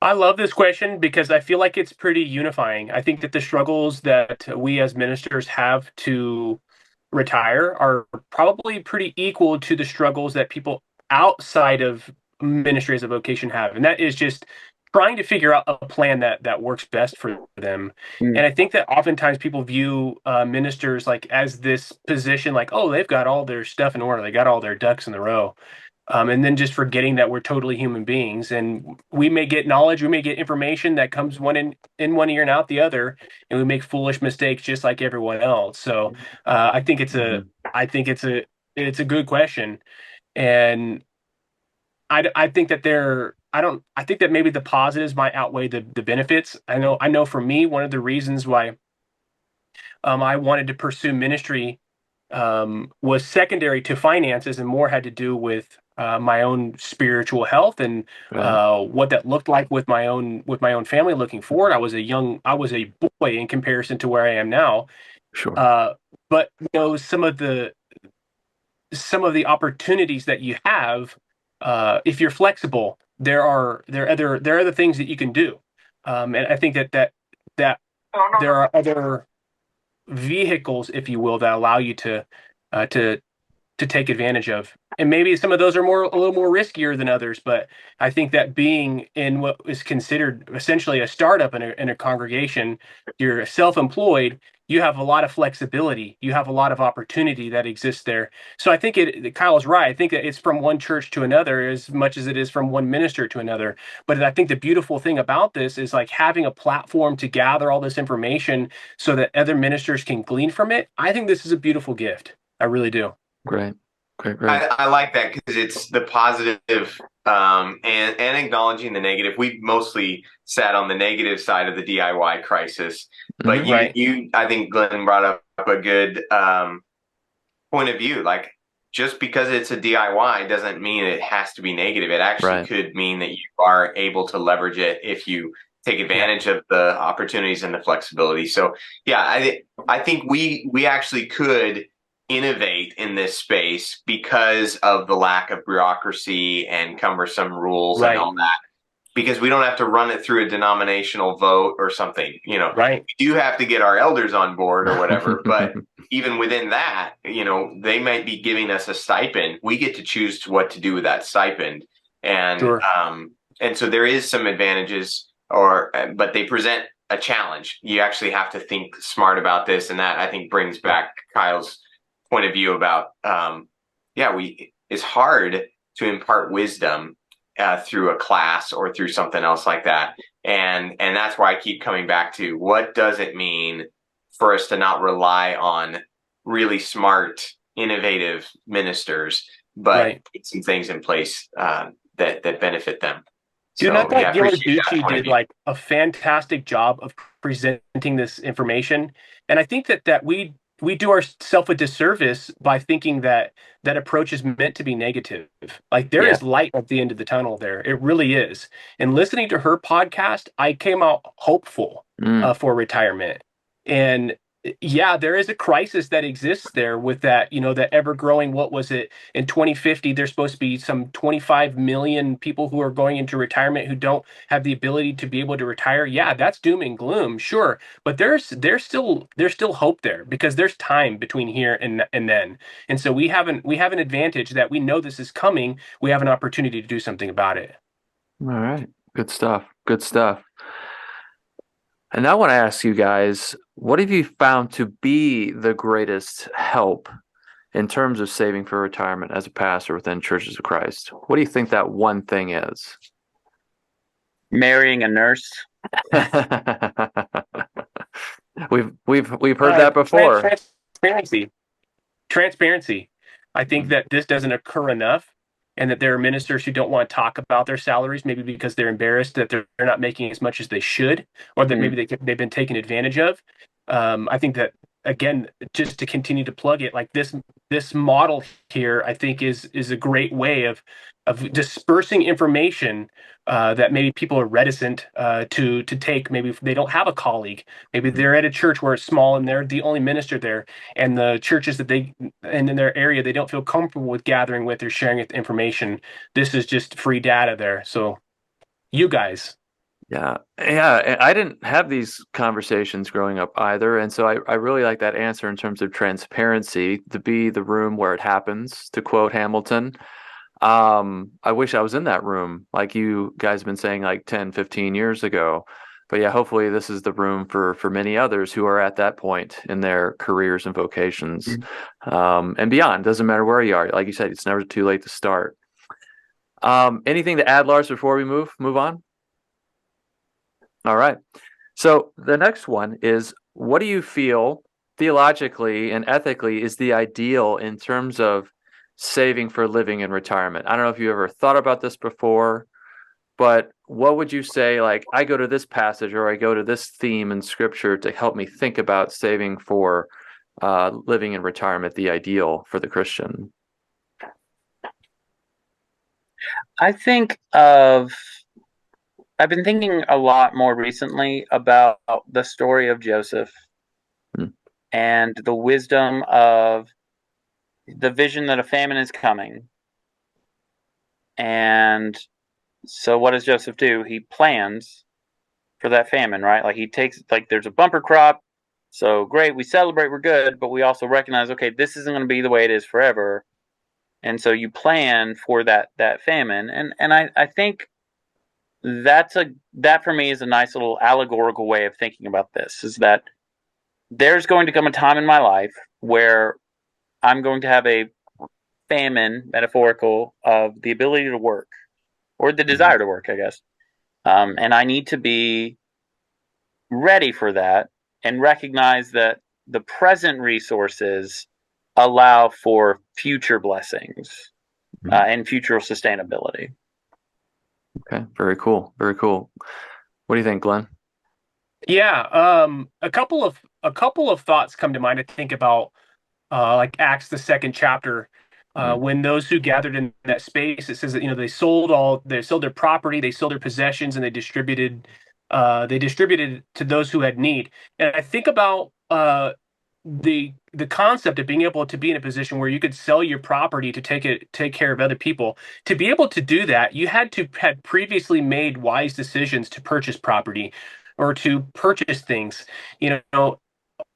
I love this question because I feel like it's pretty unifying. I think that the struggles that we as ministers have to retire are probably pretty equal to the struggles that people outside of ministry as a vocation have. And that is just trying to figure out a plan that works best for them. And I think that oftentimes people view ministers like as this position, like, oh, they've got all their stuff in order. They got all their ducks in the row. And then just forgetting that we're totally human beings, and we may get knowledge, we may get information that comes in one ear and out the other, and we make foolish mistakes just like everyone else. So I think it's a good question, and I think that I think that maybe the positives might outweigh the benefits. I know for me, one of the reasons why I wanted to pursue ministry was secondary to finances and more had to do with my own spiritual health and what that looked like with my own family looking forward. I was a boy in comparison to where I am now. Sure. But some of the opportunities that you have, if you're flexible, there are other things that you can do, and I think that there are other vehicles, if you will, that allow you to take advantage of. And maybe some of those are a little more riskier than others, but I think that being in what is considered essentially a startup in a congregation, you're self-employed, you have a lot of flexibility, you have a lot of opportunity that exists there. So I think Kyle is right. I think that it's from one church to another as much as it is from one minister to another. But I think the beautiful thing about this is like having a platform to gather all this information so that other ministers can glean from it. I think this is a beautiful gift. I really do. Great. I like that because it's the positive and acknowledging the negative. We mostly sat on the negative side of the DIY crisis, but you I think Glynn brought up a good point of view. Like just because it's a DIY doesn't mean it has to be negative. It actually could mean that you are able to leverage it if you take advantage of the opportunities and the flexibility. So yeah, I think we actually could innovate in this space because of the lack of bureaucracy and cumbersome rules and all that, because we don't have to run it through a denominational vote or something, we do have to get our elders on board or whatever, but even within that, they might be giving us a stipend. We get to choose what to do with that stipend. And, and so there is some advantages but they present a challenge. You actually have to think smart about this. And that I think brings back Kyle's point of view about it's hard to impart wisdom through a class or through something else like that, and that's why I keep coming back to what does it mean for us to not rely on really smart, innovative ministers, but put some things in place that benefit them. Dude, I thought Gillard Ducci did like a fantastic job of presenting this information, and I think that we we do ourselves a disservice by thinking that that approach is meant to be negative. Like there Yeah. is light at the end of the tunnel there. It really is. And listening to her podcast, I came out hopeful for retirement. And yeah, there is a crisis that exists there with that, that ever growing, what was it, in 2050, there's supposed to be some 25 million people who are going into retirement who don't have the ability to be able to retire. Yeah, that's doom and gloom, sure. But there's still hope there because there's time between here and then. And so we have an advantage that we know this is coming. We have an opportunity to do something about it. All right. Good stuff. Good stuff. And I want to ask you guys, what have you found to be the greatest help in terms of saving for retirement as a pastor within Churches of Christ? What do you think that one thing is? Marrying a nurse. We've heard that before. Transparency. I think that this doesn't occur enough, and that there are ministers who don't want to talk about their salaries, maybe because they're embarrassed that they're not making as much as they should, or that maybe they've been taken advantage of. I think that, again, just to continue to plug it, like this model here, I think is a great way of dispersing information that maybe people are reticent to take. Maybe if they don't have a colleague, maybe they're at a church where it's small and they're the only minister there, and the churches that and in their area they don't feel comfortable with gathering with or sharing information. This is just free data there. So you guys. Yeah. I didn't have these conversations growing up either. And so I really like that answer in terms of transparency, to be the room where it happens, to quote Hamilton. I wish I was in that room, like you guys have been saying, like 10, 15 years ago. But yeah, hopefully this is the room for many others who are at that point in their careers and vocations, and beyond. Doesn't matter where you are. Like you said, it's never too late to start. Anything to add, Lars, before we move on? All right. So the next one is, what do you feel theologically and ethically is the ideal in terms of saving for living in retirement? I don't know if you ever thought about this before, but what would you say, like, I go to this passage or I go to this theme in scripture to help me think about saving for living in retirement, the ideal for the Christian? I've been thinking a lot more recently about the story of Joseph and the wisdom of the vision that a famine is coming. And so what does Joseph do? He plans for that famine, right? Like he takes, like there's a bumper crop. So great, we celebrate, we're good, but we also recognize, okay, this isn't going to be the way it is forever. And so you plan for that famine. And I think that for me is a nice little allegorical way of thinking about this, is that there's going to come a time in my life where I'm going to have a famine, metaphorical, of the ability to work, or the desire to work, I guess. And I need to be ready for that and recognize that the present resources allow for future blessings and future sustainability. Okay, very cool. Very cool. What do you think, Glenn? Yeah, a couple of thoughts come to mind. I think about like Acts, the second chapter, when those who gathered in that space, it says that they sold their property, they sold their possessions, and they distributed to those who had need. And I think about the concept of being able to be in a position where you could sell your property to take care of other people. To be able to do that, you had previously made wise decisions to purchase property or to purchase things,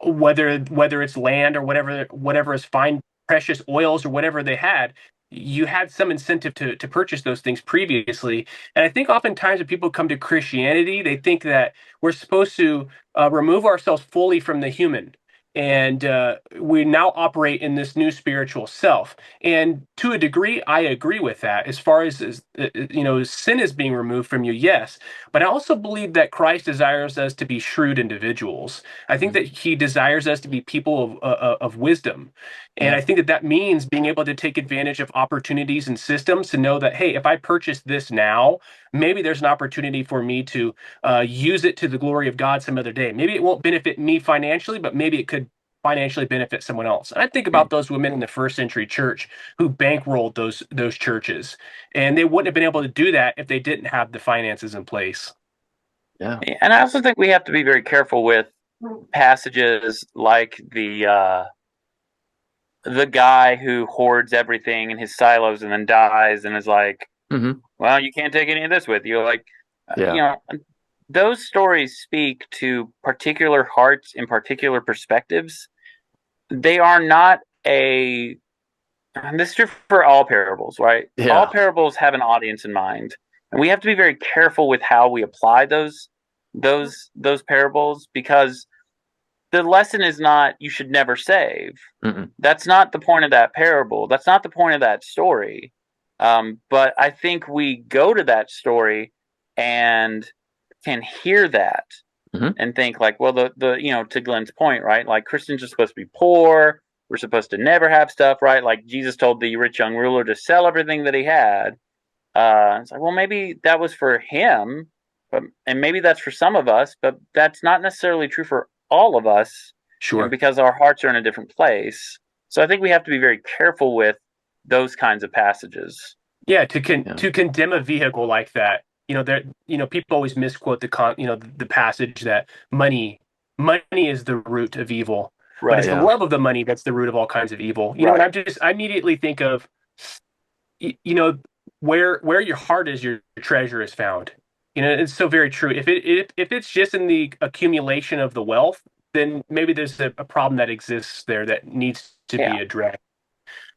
whether it's land or whatever is fine, precious oils or whatever they had. You had some incentive to purchase those things previously. And I think oftentimes when people come to Christianity, they think that we're supposed to remove ourselves fully from the human. And we now operate in this new spiritual self. And to a degree, I agree with that. As far as sin is being removed from you, yes. But I also believe that Christ desires us to be shrewd individuals. I think that he desires us to be people of wisdom. And I think that means being able to take advantage of opportunities and systems to know that, hey, if I purchase this now, maybe there's an opportunity for me to use it to the glory of God some other day. Maybe it won't benefit me financially, but maybe it could financially benefit someone else. And I think about those women in the first century church who bankrolled those churches, and they wouldn't have been able to do that if they didn't have the finances in place. Yeah. And I also think we have to be very careful with passages like the guy who hoards everything in his silos and then dies and is like, well, you can't take any of this with you. Like, you know, those stories speak to particular hearts and particular perspectives. They are not and this is true for all parables, right? Yeah. All parables have an audience in mind. And we have to be very careful with how we apply those parables, because the lesson is not you should never save. That's not the point of that parable. That's not the point of that story. But I think we go to that story and can hear that and think like, well, the you know, to Glenn's point, right? Like, Christians are supposed to be poor. We're supposed to never have stuff, right? Like Jesus told the rich young ruler to sell everything that he had. It's like, well, maybe that was for him, and maybe that's for some of us, but that's not necessarily true for all of us. Sure. You know, because our hearts are in a different place. So I think we have to be very careful with those kinds of passages. Yeah, to condemn a vehicle like that, people always misquote the passage that money is the root of evil. Right, but it's the love of the money that's the root of all kinds of evil. You know, and I immediately think of, where your heart is, your treasure is found. You know, it's so very true. If it's just in the accumulation of the wealth, then maybe there's a problem that exists there that needs to be addressed.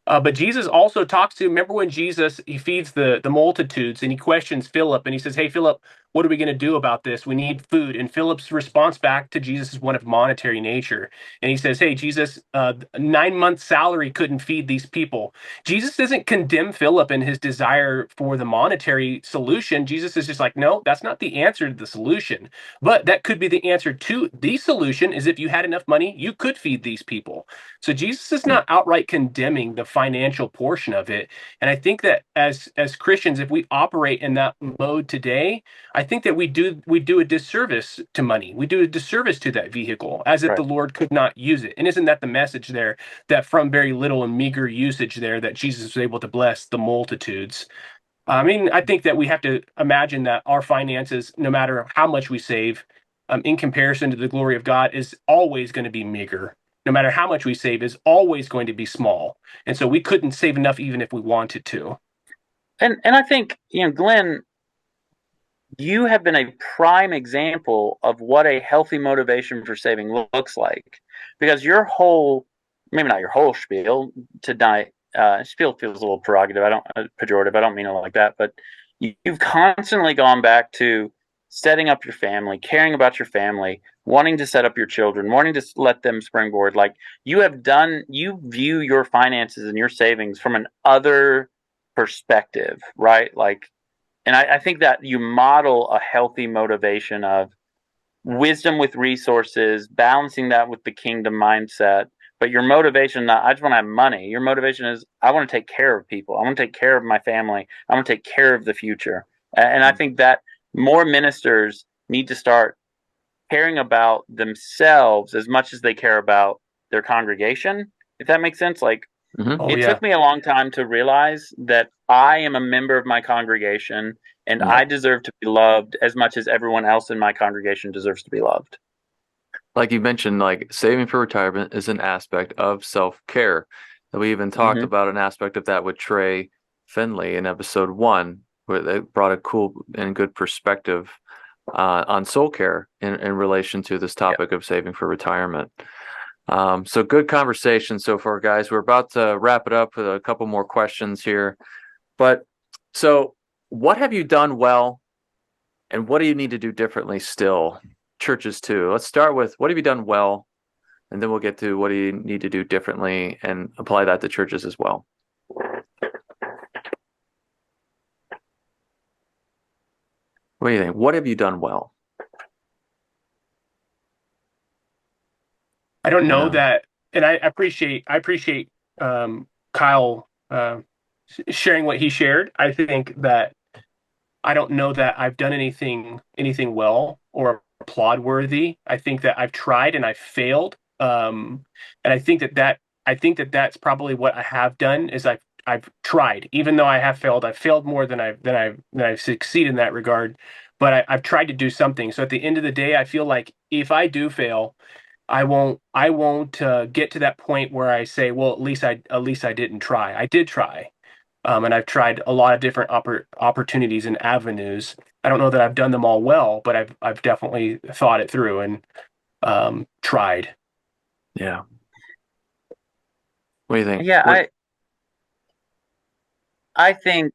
But Jesus also talks to, remember when Jesus, he feeds the multitudes and he questions Philip and he says, hey, Philip, what are we going to do about this? We need food. And Philip's response back to Jesus is one of monetary nature. And he says, hey, Jesus, 9 months salary couldn't feed these people. Jesus doesn't condemn Philip in his desire for the monetary solution. Jesus is just like, no, that's not the answer to the solution. But that could be the answer to the solution, is if you had enough money, you could feed these people. So Jesus is not outright condemning the financial portion of it. And I think that as Christians, if we operate in that mode today, I think that we do a disservice to money. We do a disservice to that vehicle, as if the Lord could not use it. And isn't that the message there, that from very little and meager usage there, that Jesus was able to bless the multitudes? I mean, I think that we have to imagine that our finances, no matter how much we save, in comparison to the glory of God, is always going to be meager. No matter how much we save, is always going to be small. And so we couldn't save enough even if we wanted to. And I think, Glynn, you have been a prime example of what a healthy motivation for saving looks like. Because your whole, maybe not your whole spiel, spiel feels a little pejorative. I don't mean it like that, but you've constantly gone back to setting up your family, caring about your family, wanting to set up your children, wanting to let them springboard. Like, you view your finances and your savings from an other perspective, right? Like, and I think that you model a healthy motivation of wisdom with resources, balancing that with the kingdom mindset. But your motivation, not, I just want to have money. Your motivation is, I want to take care of people. I want to take care of my family. I want to take care of the future. And I think that more ministers need to start caring about themselves as much as they care about their congregation, if that makes sense. Like, it took me a long time to realize that I am a member of my congregation and I deserve to be loved as much as everyone else in my congregation deserves to be loved. Like you mentioned, like, saving for retirement is an aspect of self-care. And we even talked about an aspect of that with Trey Finley in episode 1, where they brought a cool and good perspective on soul care in relation to this topic of saving for retirement. So good conversation so far, guys. We're about to wrap it up with a couple more questions here. But so what have you done well, and what do you need to do differently still? Churches too. Let's start with, what have you done well, and then we'll get to what do you need to do differently and apply that to churches as well. What do you think? What have you done well? I don't know that, and I appreciate Kyle sharing what he shared. I think that I don't know that I've done anything well or applaud worthy. I think that I've tried and I've failed And I think that that's probably what I have done is I've tried, even though I have failed. I've failed more than I've succeeded in that regard, but I've tried to do something. So at the end of the day, I feel like if I do fail, I won't get to that point where I say, well, at least I didn't try. I did try, and I've tried a lot of different opportunities and avenues. I don't know that I've done them all well, but I've definitely thought it through and tried. Yeah. What do you think? Yeah, I think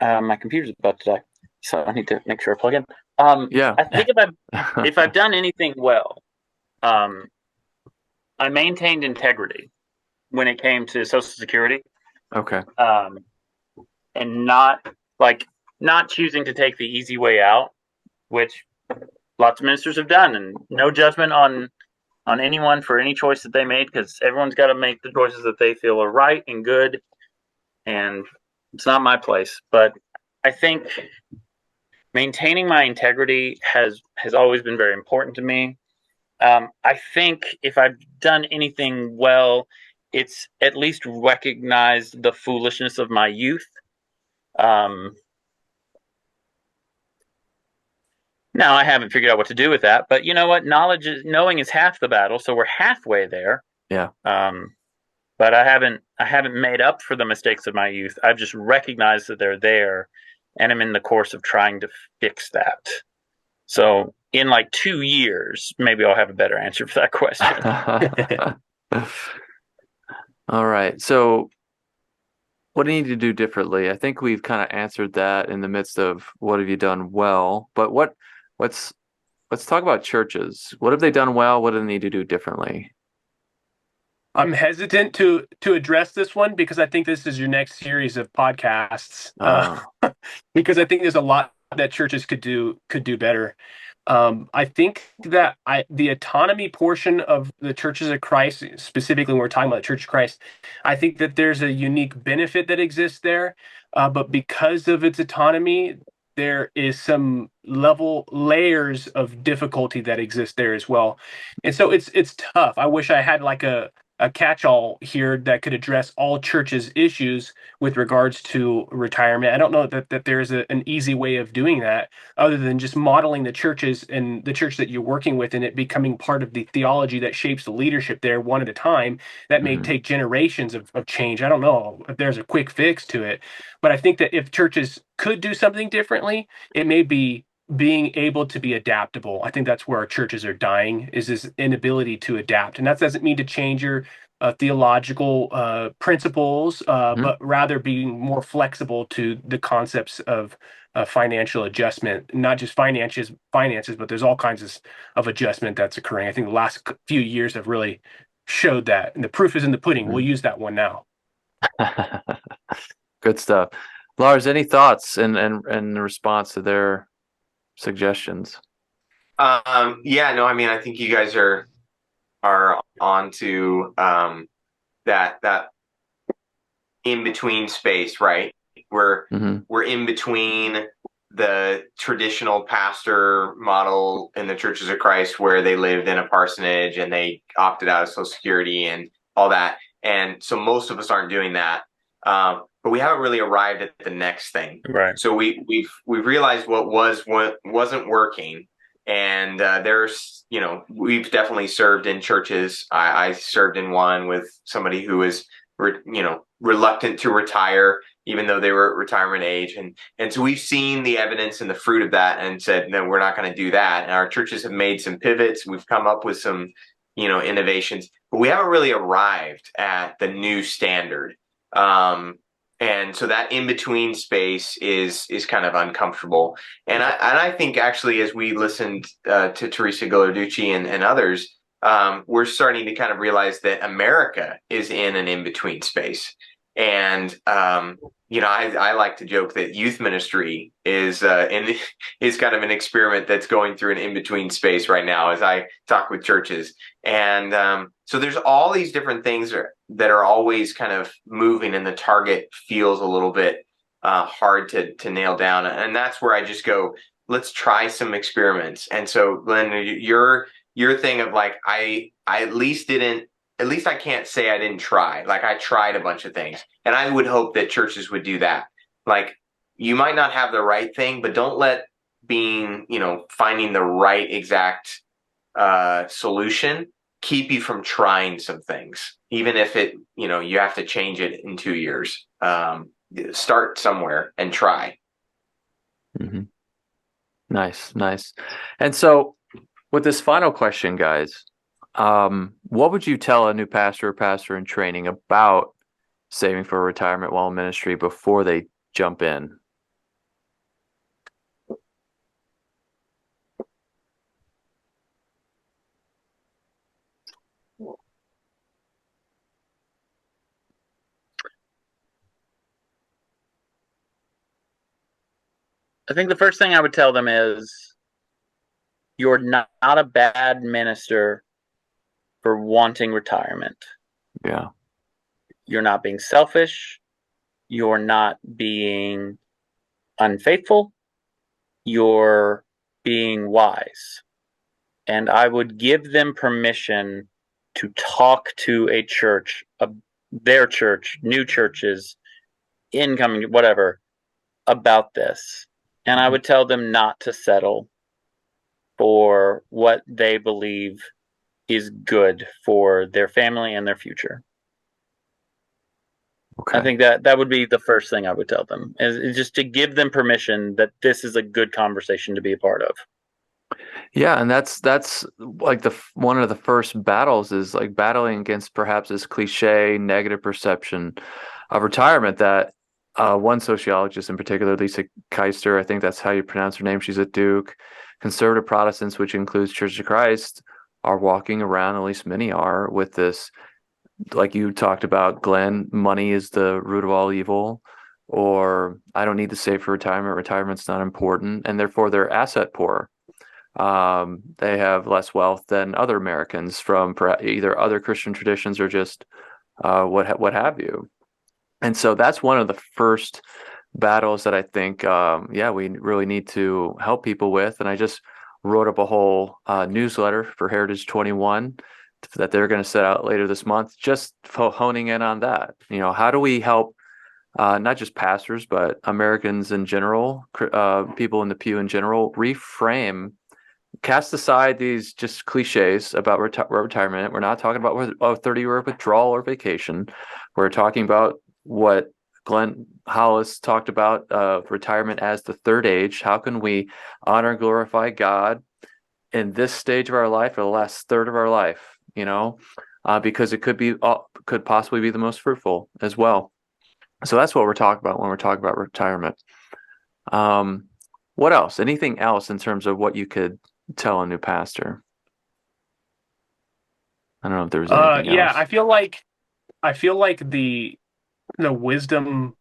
my computer's about to die, so I need to make sure I plug in. Yeah. I think if I've done anything well, I maintained integrity when it came to Social Security, Okay. and not choosing to take the easy way out, which lots of ministers have done, and no judgment on anyone for any choice that they made, because everyone's got to make the choices that they feel are right and good, and it's not my place. But I think maintaining my integrity has always been very important to me. I think if I've done anything well, it's at least recognized the foolishness of my youth. Now I haven't figured out what to do with that, but you know what? Knowing is half the battle, so we're halfway there. Yeah. But I haven't made up for the mistakes of my youth. I've just recognized that they're there, and I'm in the course of trying to fix that. So in like 2 years, maybe I'll have a better answer for that question. All right. So what do you need to do differently? I think we've kind of answered that in the midst of what have you done well, but let's talk about churches. What have they done well? What do they need to do differently? I'm hesitant to address this one because I think this is your next series of podcasts. Because I think there's a lot that churches could do better. I think that the autonomy portion of the Churches of Christ, specifically when we're talking about the Church of Christ, I think that there's a unique benefit that exists there. But because of its autonomy, there is some layers of difficulty that exist there as well. And so it's tough. I wish I had like a catch-all here that could address all churches' issues with regards to retirement. I don't know that there's an easy way of doing that other than just modeling the churches and the church that you're working with and it becoming part of the theology that shapes the leadership there one at a time. That may take generations of change. I don't know if there's a quick fix to it, but I think that if churches could do something differently, it may be being able to be adaptable. I think that's where our churches are dying, is this inability to adapt. And that doesn't mean to change your theological principles, but rather being more flexible to the concepts of financial adjustment, not just finances, but there's all kinds of adjustment that's occurring. I think the last few years have really showed that, and the proof is in the pudding. We'll use that one now. Good stuff. Lars, any thoughts in response to their suggestions? Yeah, no, I mean, I think you guys are on to that in between space, right? We're in between the traditional pastor model in the Churches of Christ, where they lived in a parsonage and they opted out of Social Security and all that, and so most of us aren't doing that. But we haven't really arrived at the next thing, right? So we've realized what wasn't working, and there's we've definitely served in churches. I served in one with somebody who was reluctant to retire, even though they were at retirement age, and so we've seen the evidence and the fruit of that, and said no, we're not going to do that. And our churches have made some pivots. We've come up with some innovations, but we haven't really arrived at the new standard. And so that in-between space is kind of uncomfortable. And I think actually, as we listened to Teresa Ghilarducci and others, we're starting to kind of realize that America is in an in-between space. And I like to joke that youth ministry is kind of an experiment that's going through an in-between space right now as I talk with churches. And so there's all these different things that are always kind of moving, and the target feels a little bit hard to nail down. And that's where I just go, let's try some experiments. And so, Glynn, you're your thing of like, I at least I can't say I didn't try. Like, I tried a bunch of things, and I would hope that churches would do that. Like, you might not have the right thing, but don't let finding the right exact solution keep you from trying some things, even if you have to change it in 2 years. Start somewhere and try. Mm-hmm. Nice. And so with this final question, guys, what would you tell a new pastor or pastor in training about saving for retirement while in ministry before they jump in? I think the first thing I would tell them is you're not a bad minister for wanting retirement. Yeah. You're not being selfish. You're not being unfaithful. You're being wise. And I would give them permission to talk to a church, their church, new churches, incoming, whatever, about this. And I would tell them not to settle for what they believe is good for their family and their future. Okay. I think that would be the first thing I would tell them, is just to give them permission that this is a good conversation to be a part of. Yeah, and that's like one of the first battles is like battling against perhaps this cliche negative perception of retirement that one sociologist in particular, Lisa Keister, I think that's how you pronounce her name, she's at Duke, conservative Protestants, which includes Church of Christ, are walking around, at least many are, with this, like you talked about, Glenn, money is the root of all evil, or I don't need to save for retirement, retirement's not important, and therefore they're asset poor. They have less wealth than other Americans from either other Christian traditions or just what have you. And so that's one of the first battles that I think, we really need to help people with. And I just wrote up a whole newsletter for Heritage 21 that they're going to set out later this month, just honing in on that. How do we help not just pastors, but Americans in general, people in the pew in general, cast aside these just cliches about retirement. We're not talking about a 30-year withdrawal or vacation. We're talking about what Glenn Hollis talked about, retirement as the third age. How can we honor and glorify God in this stage of our life, or the last third of our life? Because it could possibly be the most fruitful as well. So that's what we're talking about when we're talking about retirement. What else? Anything else in terms of what you could tell a new pastor? I don't know if there was anything else. I feel like the wisdom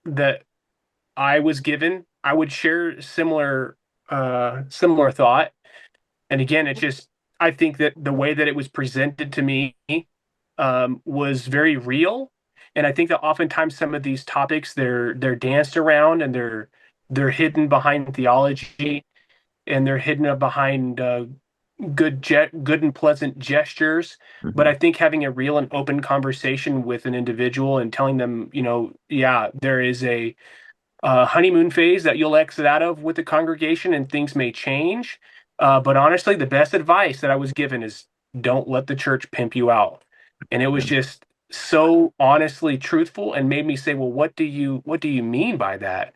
that I was given, I would share similar thought. And again, it's just, I think that the way that it was presented to me was very real. And I think that oftentimes some of these topics, they're danced around, and they're hidden behind theology, and they're hidden behind good and pleasant gestures. Mm-hmm. But I think having a real and open conversation with an individual and telling them, there is a honeymoon phase that you'll exit out of with the congregation, and things may change. But honestly, the best advice that I was given is don't let the church pimp you out. And it was just so honestly truthful, and made me say, well, what do you mean by that?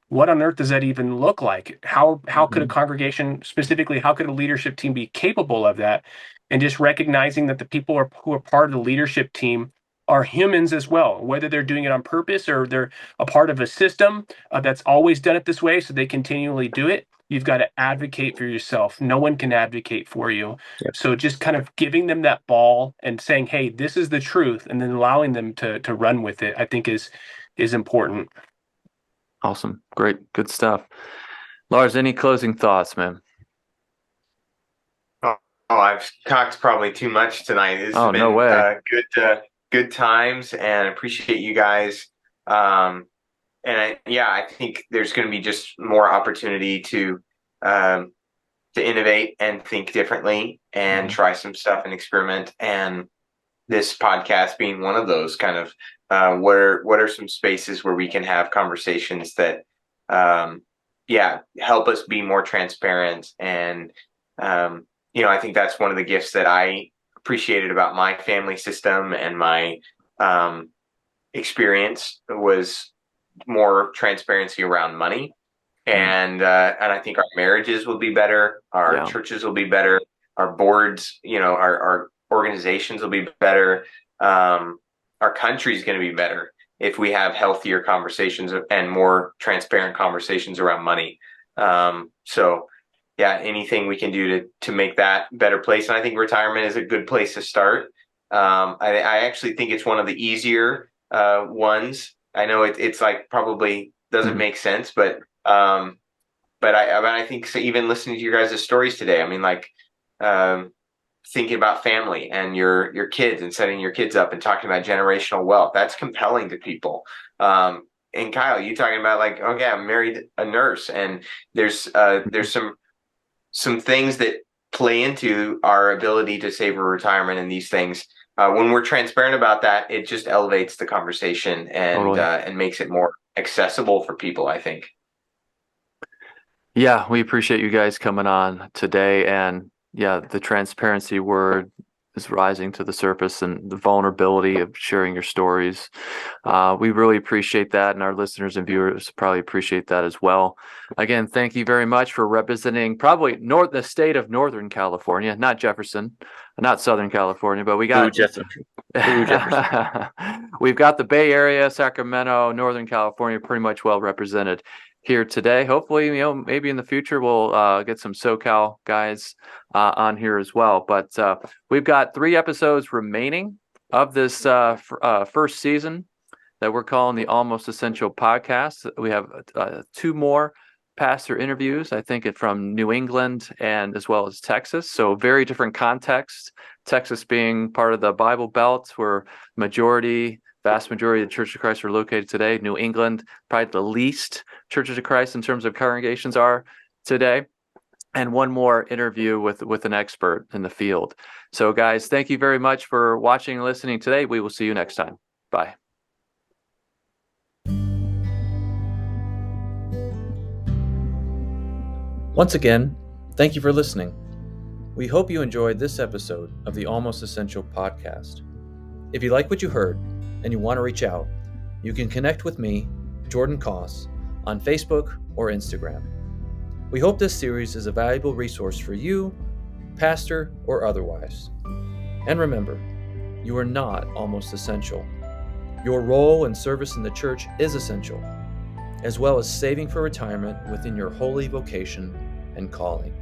What on earth does that even look like? How could a congregation, specifically, how could a leadership team be capable of that? And just recognizing that the people who are part of the leadership team are humans as well, whether they're doing it on purpose or they're a part of a system that's always done it this way, so they continually do it. You've got to advocate for yourself. No one can advocate for you. Yep. So just kind of giving them that ball and saying, hey, this is the truth, and then allowing them to run with it, I think is important. Awesome. Great. Good stuff. Lars, any closing thoughts, man? Oh, I've talked probably too much tonight. This has been no way. Good times, and I appreciate you guys. I think there's going to be just more opportunity to to innovate and think differently and try some stuff and experiment. And this podcast being one of those kind of, what are some spaces where we can have conversations that, help us be more transparent. And, I think that's one of the gifts that I appreciated about my family system and my, experience was more transparency around money. And I think our marriages will be better. Our churches will be better. Our boards, our organizations will be better. Our country's going to be better if we have healthier conversations and more transparent conversations around money. Anything we can do to make that a better place. And I think retirement is a good place to start. I actually think it's one of the easier ones. I know it's like probably doesn't make sense, but I think, so even listening to your guys' stories today, I mean, like, thinking about family and your kids and setting your kids up and talking about generational wealth, that's compelling to people. And Kyle, you talking about like, okay, I'm married a nurse, and there's some things that play into our ability to save for retirement and these things. When we're transparent about that, it just elevates the conversation and makes it more accessible for people, I think. Yeah, we appreciate you guys coming on today. And the transparency word is rising to the surface, and the vulnerability of sharing your stories. We really appreciate that, and our listeners and viewers probably appreciate that as well. Again, thank you very much for representing probably the state of Northern California, not Jefferson, not Southern California, but we got Jefferson. We've got the Bay Area, Sacramento, Northern California pretty much well represented here today. Hopefully, maybe in the future we'll get some SoCal guys on here as well. But we've got 3 episodes remaining of this first season that we're calling the Almost Essential Podcast. We have 2 more pastor interviews, I think, from New England and as well as Texas. So very different contexts. Texas being part of the Bible Belt, where vast majority of the Church of Christ are located today. New England, probably the least Churches of Christ in terms of congregations are today. And 1 more interview with an expert in the field. So guys, thank you very much for watching and listening today. We will see you next time. Bye. Once again, thank you for listening. We hope you enjoyed this episode of the Almost Essential Podcast. If you like what you heard and you want to reach out, you can connect with me, Jordan Koss, on Facebook or Instagram. We hope this series is a valuable resource for you, pastor or otherwise. And remember, you are not almost essential. Your role and service in the church is essential, as well as saving for retirement within your holy vocation and calling.